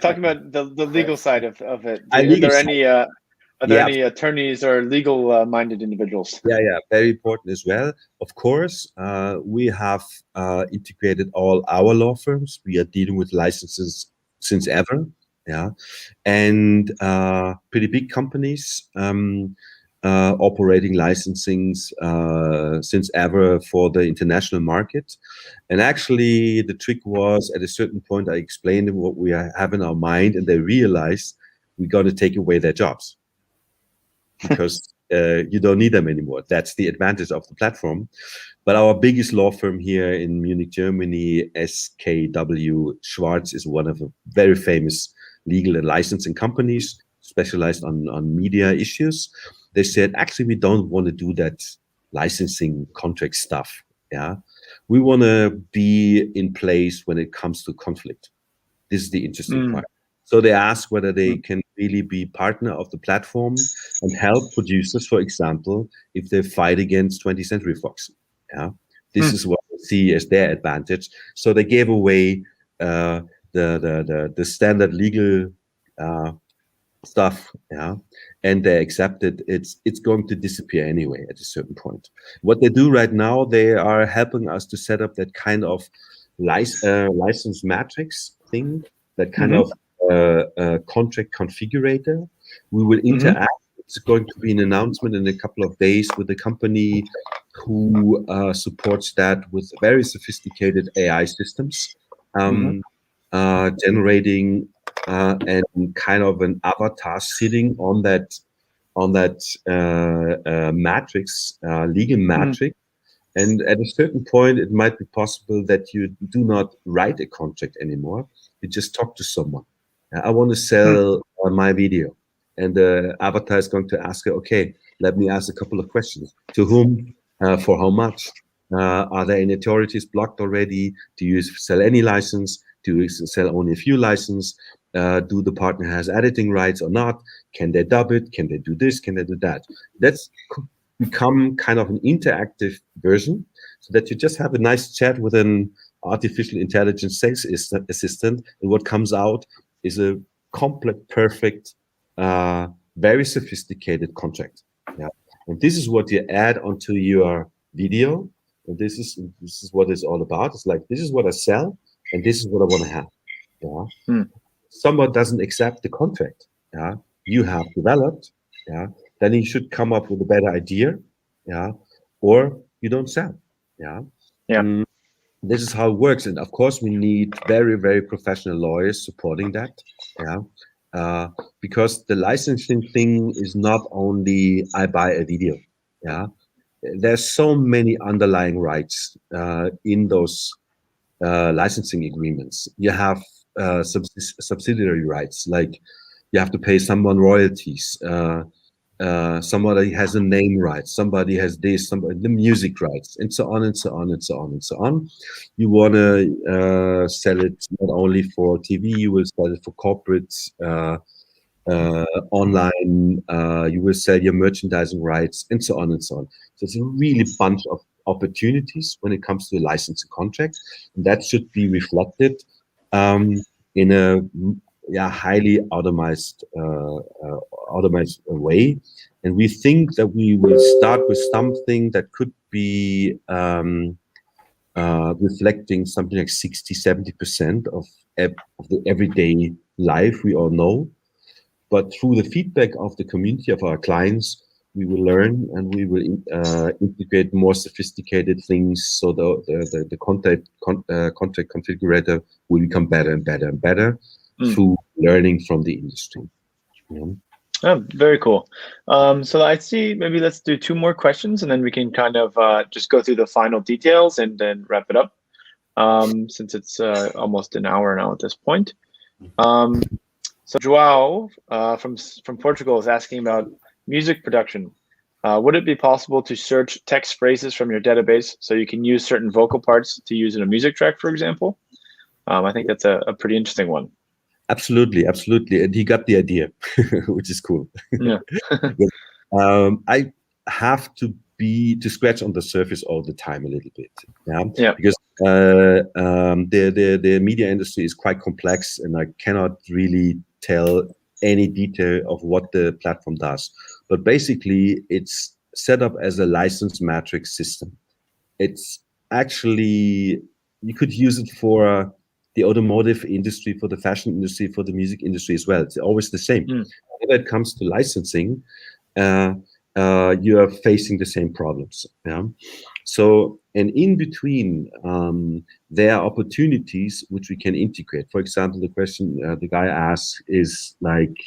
Speaker 1: Talking about the legal side of it. Are there any attorneys or legal minded individuals?
Speaker 2: Yeah, very important as well. Of course, we have integrated all our law firms. We are dealing with licenses since ever. Yeah, and pretty big companies operating licensings since ever for the international market. And actually, the trick was at a certain point, I explained them what we have in our mind, and they realized we're going to take away their jobs because you don't need them anymore. That's the advantage of the platform. But our biggest law firm here in Munich, Germany, SKW Schwarz, is one of the very famous legal and licensing companies specialized on media issues. They said, actually, we don't want to do that licensing contract stuff. Yeah, we want to be in place when it comes to conflict. This is the interesting part. So they ask whether they can really be partner of the platform and help producers, for example, if they fight against 20th Century Fox. Yeah, this is what they see as their advantage. So they gave away the standard legal stuff, yeah, and they accepted it's going to disappear anyway at a certain point. What they do right now, they are helping us to set up that kind of license matrix thing, that kind of contract configurator. We will interact. It's going to be an announcement in a couple of days with a company who supports that with very sophisticated AI systems, generating and kind of an avatar sitting on that matrix, legal matrix. And at a certain point, it might be possible that you do not write a contract anymore. You just talk to someone. I want to sell my video. And the avatar is going to ask, okay, let me ask a couple of questions. To whom? For how much? Are there any authorities blocked already? Do you sell any license? Do you sell only a few licenses? Do the partner has editing rights or not? Can they dub it? Can they do this? Can they do that? That's become kind of an interactive version, so that you just have a nice chat with an artificial intelligence sales assistant, and what comes out is a complete, perfect, very sophisticated contract. Yeah, and this is what you add onto your video, and this is what it's all about. It's like, this is what I sell, and this is what I want to have. Yeah. Someone doesn't accept the contract, yeah, you have developed, yeah, then you should come up with a better idea, yeah, or you don't sell, yeah. This is how it works, and of course we need very, very professional lawyers supporting that, yeah, because the licensing thing is not only I buy a video, yeah. There's so many underlying rights in those licensing agreements. You have subsidiary rights, like you have to pay someone royalties, somebody has a name right, somebody has this, somebody the music rights, and so on and so on and so on and so on. You want to sell it not only for TV, you will sell it for corporate, online, you will sell your merchandising rights, and so on and so on. So it's a really bunch of opportunities when it comes to a licensing contract, and that should be reflected in a highly automized way. And we think that we will start with something that could be reflecting something like 60-70% of the everyday life we all know. But through the feedback of the community of our clients, we will learn and we will integrate more sophisticated things, so the contract configurator will become better and better and better through learning from the industry. Yeah.
Speaker 1: Oh, very cool. So I see, maybe let's do 2 more questions, and then we can kind of just go through the final details and then wrap it up, since it's almost an hour now at this point. So Joao from Portugal is asking about music production. would it be possible to search text phrases from your database so you can use certain vocal parts to use in a music track, for example? I think that's a pretty interesting one.
Speaker 2: Absolutely, absolutely. And he got the idea, which is cool.
Speaker 1: Yeah.
Speaker 2: I have to scratch on the surface all the time a little bit.
Speaker 1: Yeah.
Speaker 2: Because the media industry is quite complex, and I cannot really tell any detail of what the platform does. But basically, it's set up as a license matrix system. It's actually, you could use it for the automotive industry, for the fashion industry, for the music industry as well. It's always the same. Whenever it comes to licensing, you are facing the same problems. Yeah. So, and in between, there are opportunities which we can integrate. For example, the question the guy asks is like,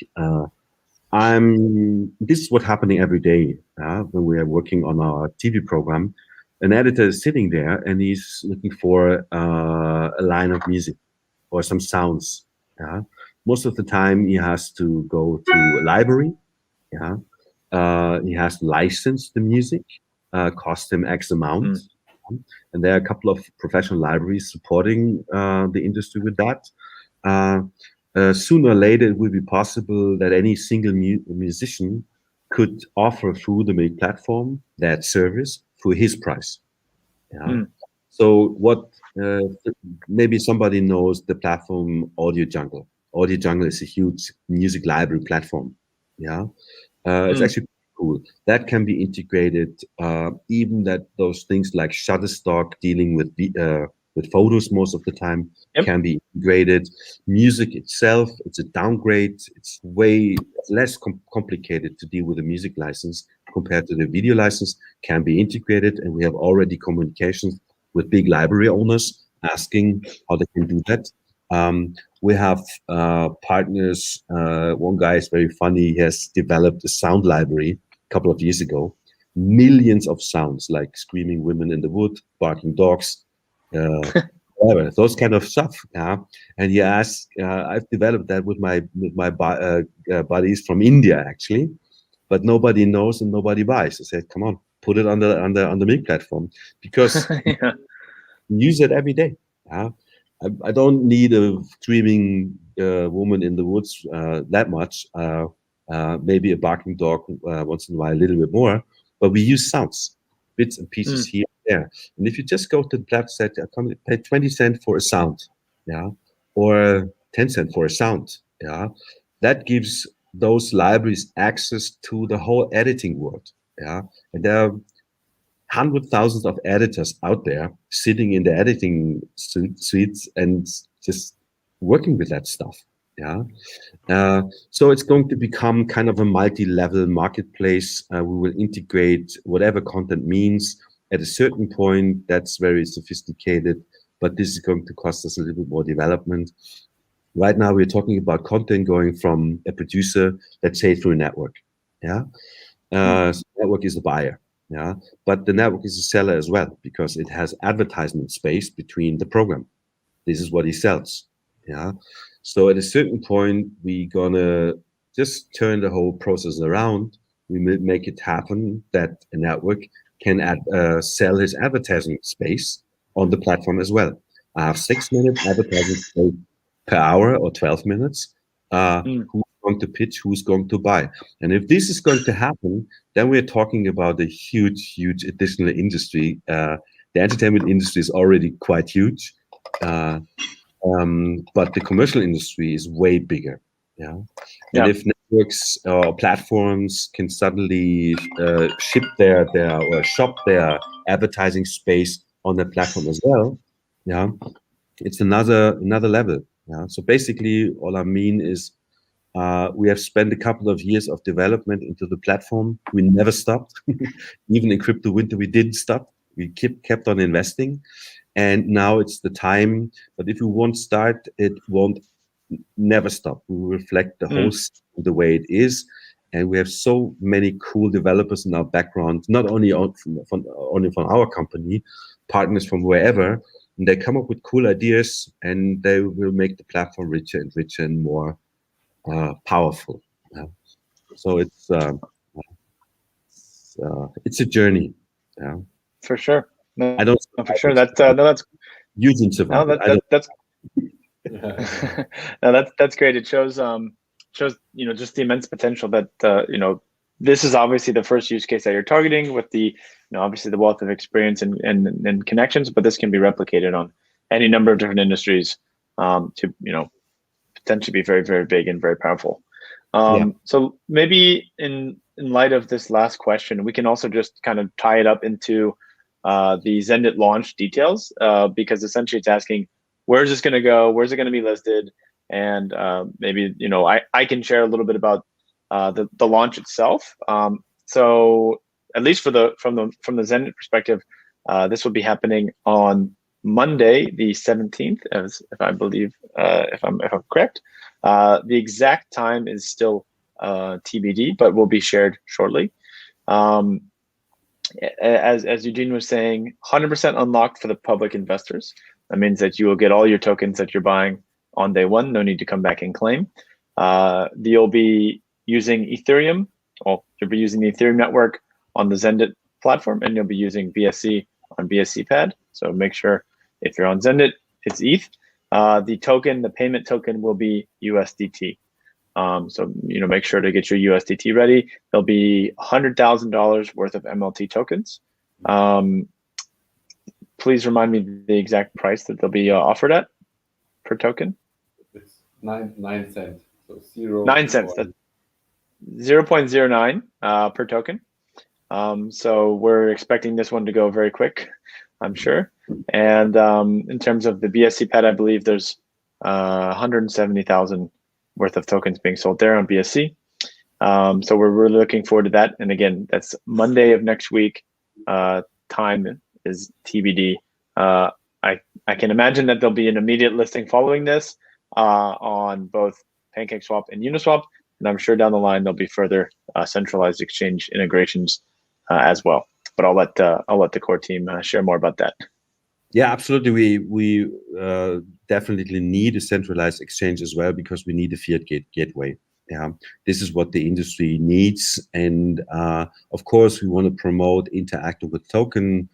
Speaker 2: this is what's happening every day when we are working on our TV program. An editor is sitting there and he's looking for a line of music or some sounds. Yeah. Most of the time he has to go to a library. Yeah. He has to license the music, cost him X amount. And there are a couple of professional libraries supporting the industry with that. Sooner or later, it will be possible that any single musician could offer through the MILC platform that service for his price. Yeah. So what, maybe somebody knows the platform Audio Jungle. Audio Jungle is a huge music library platform. Yeah. It's actually cool. That can be integrated, even that those things like Shutterstock dealing with photos most of the time can be integrated. Music itself, it's a downgrade. It's way less complicated to deal with a music license compared to the video license, can be integrated. And we have already communications with big library owners asking how they can do that. We have partners. One guy is very funny. He has developed a sound library a couple of years ago. Millions of sounds like screaming women in the wood, barking dogs, whatever, those kind of stuff. And he asked, I've developed that with my buddies from India, actually, but nobody knows and nobody buys. I said, come on, put it on the MILC platform, because you use it every day. I don't need a screaming woman in the woods that much. Maybe a barking dog once in a while, a little bit more. But we use sounds, bits and pieces here and there. And if you just go to the platform, say, pay 20 cents for a sound, or 10 cents for a sound, that gives those libraries access to the whole editing world. And there are 100,000 of editors out there sitting in the editing suites and just working with that stuff. So it's going to become kind of a multi-level marketplace. We will integrate whatever content means. At a certain point, that's very sophisticated, but this is going to cost us a little bit more development. Right now, we're talking about content going from a producer, let's say, through a network. So network is the buyer. But the network is a seller as well, because it has advertisement space between the program. This is what he sells. So at a certain point, we're gonna just turn the whole process around. We make it happen that a network can sell his advertising space on the platform as well. I have 6 minutes advertising space per hour or 12 minutes. Who's going to pitch, who's going to buy? And if this is going to happen, then we're talking about a huge additional industry. The entertainment industry is already quite huge, but the commercial industry is way bigger. And if networks or platforms can suddenly ship their or shop their advertising space on the platform as well, it's another level. So basically, all I mean is, we have spent a couple of years of development into the platform. We never stopped. Even in crypto winter, we didn't stop. We kept on investing. And now it's the time. But if we won't start, it won't never stop. We will reflect the whole system the way it is. And we have so many cool developers in our background, not only from our company, partners from wherever. And they come up with cool ideas, and they will make the platform richer and more powerful. So it's it's a journey. Yeah,
Speaker 1: for sure. No,
Speaker 2: I don't.
Speaker 1: no, for sure. That's no, that's
Speaker 2: You can survive.
Speaker 1: no, that's no, that's great. It shows just the immense potential that this is obviously the first use case that you're targeting with the obviously the wealth of experience and connections, but this can be replicated on any number of different industries to potentially be very, very big and very powerful. So maybe in light of this last question, we can also just kind of tie it up into the Zendit launch details, because essentially it's asking, where's this going to go? Where's it going to be listed? And maybe I can share a little bit about the launch itself. So at least from the Zendit perspective, this will be happening on Monday, the 17th, if I believe, if I'm correct. The exact time is still TBD, but will be shared shortly. As Eugene was saying, 100% unlocked for the public investors. That means that you will get all your tokens that you're buying on day one. No need to come back and claim. You'll be using Ethereum, or you'll be using the Ethereum network on the Zendit platform, and you'll be using BSC on BSC Pad. So make sure if you're on Zendit, it's ETH. The payment token will be USDT. So make sure to get your USDT ready. There'll be $100,000 worth of MLT tokens. Please remind me the exact price that they'll be offered at per token.
Speaker 3: It's 9 cents. So
Speaker 1: 9 cents. That's 0.09 per token. So we're expecting this one to go very quick, I'm sure. And in terms of the BSC pad, I believe there's 170,000 worth of tokens being sold there on BSC. So we're really looking forward to that. And again, that's Monday of next week. Time is TBD. I can imagine that there'll be an immediate listing following this on both PancakeSwap and Uniswap. And I'm sure down the line there'll be further centralized exchange integrations as well. But I'll let the core team share more about that.
Speaker 2: Yeah, absolutely. We definitely need a centralized exchange as well, because we need a fiat gateway. Yeah, this is what the industry needs, and of course we want to promote interacting with token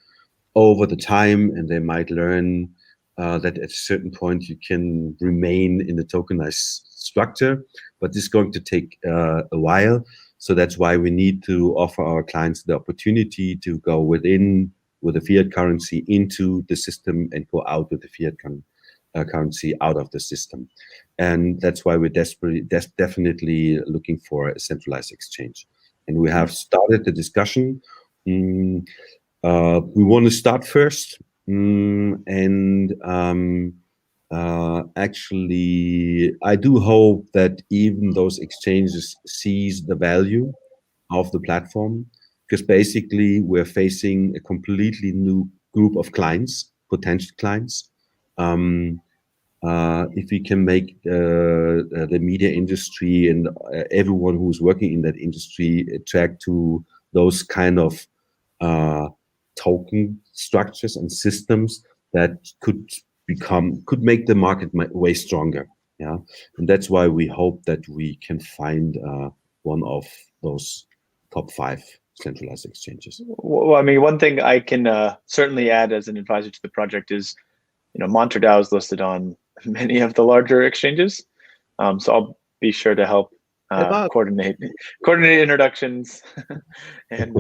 Speaker 2: over the time, and they might learn that at a certain point you can remain in the tokenized structure, but this is going to take a while. So that's why we need to offer our clients the opportunity to go within with a fiat currency into the system and go out with the fiat currency out of the system. And that's why we're definitely looking for a centralized exchange. And we have started the discussion. We want to start first. Actually, I do hope that even those exchanges sees the value of the platform, because basically we're facing a completely new group of clients, potential clients. If we can make the media industry and everyone who's working in that industry attract to those kind of token structures and systems, that could make the market way stronger. Yeah, and that's why we hope that we can find one of those top 5 centralized exchanges.
Speaker 1: Well, I mean, one thing I can certainly add as an advisor to the project is, MantraDAO is listed on many of the larger exchanges, so I'll be sure to help coordinate introductions and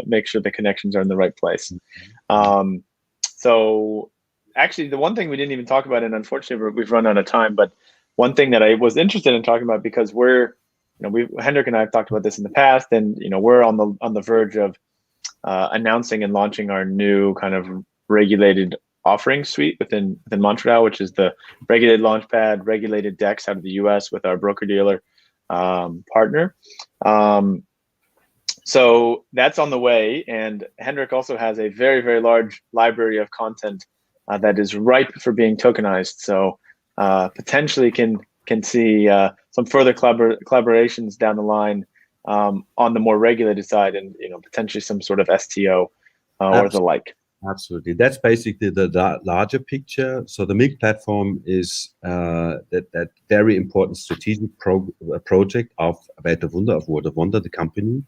Speaker 1: make sure the connections are in the right place. So actually, the one thing we didn't even talk about, and unfortunately we've run out of time, but one thing that I was interested in talking about, because Hendrik and I have talked about this in the past, and we're on the verge of announcing and launching our new kind of regulated offering suite within MantraDAO, which is the regulated launchpad, regulated DEX out of the US with our broker-dealer partner. So that's on the way, and Hendrik also has a very, very large library of content that is ripe for being tokenized. So potentially can see some further collaborations down the line on the more regulated side, and potentially some sort of STO or the like.
Speaker 2: Absolutely. That's basically the larger picture. So the MILC platform is that very important strategic project of Welt der Wunder, of World of Wonder, the company.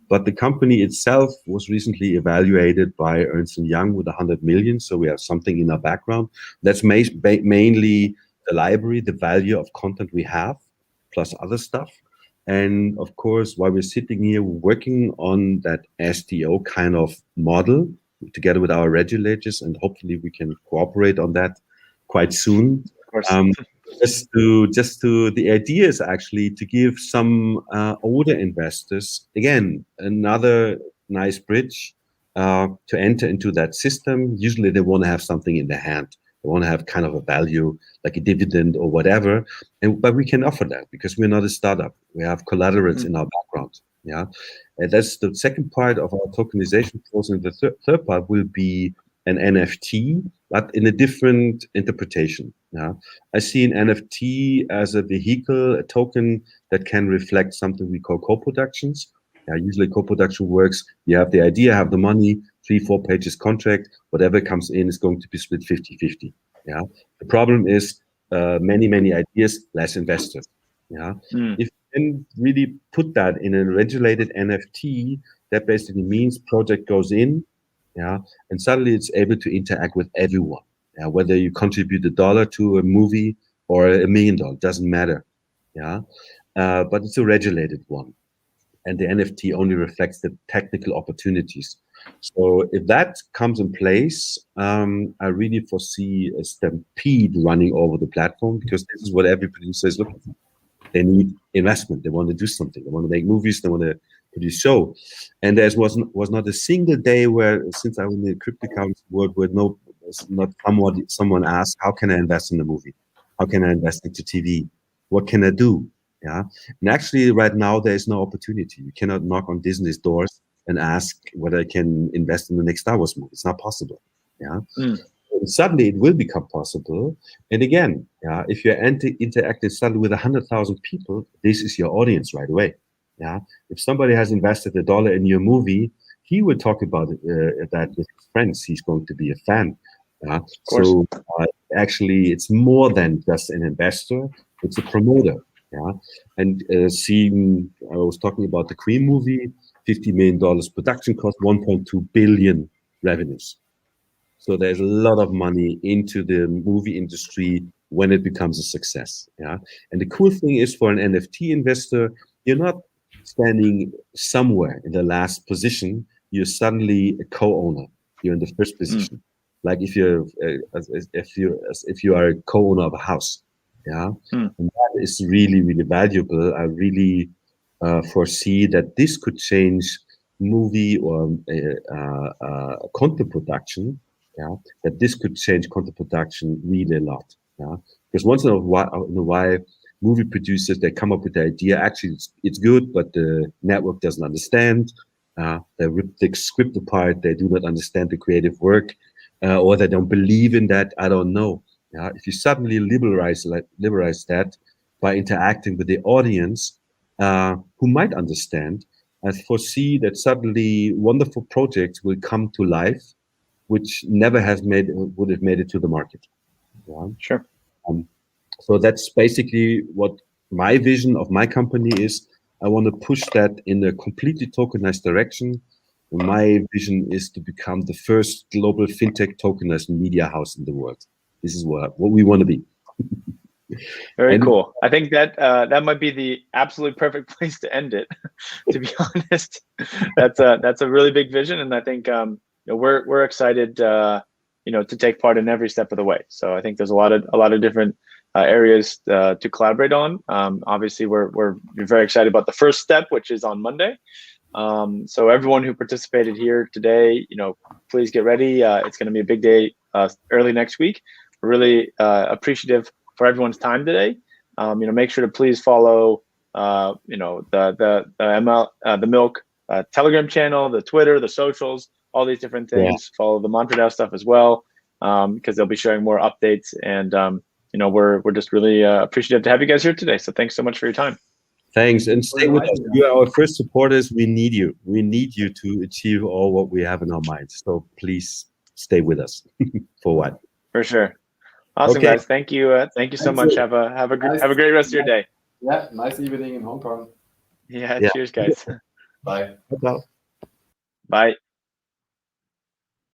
Speaker 2: But the company itself was recently evaluated by Ernst & Young with 100 million. So we have something in our background. That's mainly the library, the value of content we have, plus other stuff. And of course, while we're sitting here working on that STO kind of model, together with our regulators, and hopefully we can cooperate on that quite soon.
Speaker 1: Of course.
Speaker 2: Just to the idea is actually to give some older investors again another nice bridge to enter into that system. Usually they want to have something in their hand. They want to have kind of a value like a dividend or whatever, but we can offer that because we're not a startup. We have collaterals in our background. Yeah, and that's the second part of our tokenization process. And the third part will be an NFT, but in a different interpretation. Yeah, I see an NFT as a vehicle, a token that can reflect something we call co-productions. Usually co-production works. You have the idea, have the money, 3-4 pages contract, whatever comes in is going to be split 50-50. Yeah, the problem is many ideas, less investors. Yeah, if and really put that in a regulated NFT, that basically means project goes in, yeah, and suddenly it's able to interact with everyone. Yeah, whether you contribute $1 to a movie or $1 million, doesn't matter. Yeah, but it's a regulated one, and the NFT only reflects the technical opportunities. So if that comes in place, I really foresee a stampede running over the platform because this is what every producer is looking for. They need investment. They want to do something. They want to make movies. They want to produce show. And there was not a single day where, since I was in the cryptocurrency world, where someone asked, "How can I invest in a movie? How can I invest into TV? What can I do?" Yeah. And actually, right now there is no opportunity. You cannot knock on Disney's doors and ask whether I can invest in the next Star Wars movie. It's not possible. Yeah. Suddenly it will become possible. And again, yeah, if you're interacting suddenly with 100,000 people, this is your audience right away. Yeah, if somebody has invested $1 in your movie, he will talk about that with his friends. He's going to be a fan. Yeah, so actually, it's more than just an investor; it's a promoter. Yeah, and I was talking about the Queen movie, $50 million production cost, 1.2 billion revenues. So there's a lot of money into the movie industry when it becomes a success. Yeah. And the cool thing is for an NFT investor, you're not standing somewhere in the last position. You're suddenly a co-owner. You're in the first position. Like if you are a co-owner of a house. Yeah. And that is really, really valuable. I really foresee that this could change movie or content production. Yeah, that this could change content production really a lot. Yeah, because once in a while, movie producers, they come up with the idea. Actually, it's good, but the network doesn't understand. They rip the script apart. They do not understand the creative work, or they don't believe in that. I don't know. Yeah, if you suddenly liberalize that by interacting with the audience, who might understand, I foresee that suddenly wonderful projects will come to life, which never would have made it to the market. Yeah.
Speaker 1: Sure.
Speaker 2: So that's basically what my vision of my company is. I want to push that in a completely tokenized direction. My vision is to become the first global fintech tokenized media house in the world. This is what we want to be.
Speaker 1: Very cool. I think that that might be the absolutely perfect place to end it. To be honest, that's a really big vision, and I think we're excited to take part in every step of the way. So I think there's a lot of different areas to collaborate on. Obviously, we're very excited about the first step, which is on Monday. So everyone who participated here today, please get ready. It's going to be a big day early next week. We're really appreciative for everyone's time today. Make sure to please follow the MILC Telegram channel, the Twitter, the socials, all these different things. Yeah. Follow the MantraDAO stuff as well, because they'll be sharing more updates. And we're just really appreciative to have you guys here today. So thanks so much for your time.
Speaker 2: Thanks, and stay with us. You are our first supporters. We need you. We need you to achieve all what we have in our minds. So please stay with us for a while.
Speaker 1: For sure. Awesome,
Speaker 2: Okay.
Speaker 1: guys. Thank you. Thank you so much. Have a great rest of your day.
Speaker 3: Yeah, nice evening in Hong Kong.
Speaker 1: Yeah.
Speaker 2: Yeah.
Speaker 1: Cheers, guys.
Speaker 3: Bye.
Speaker 2: Bye.
Speaker 1: Bye.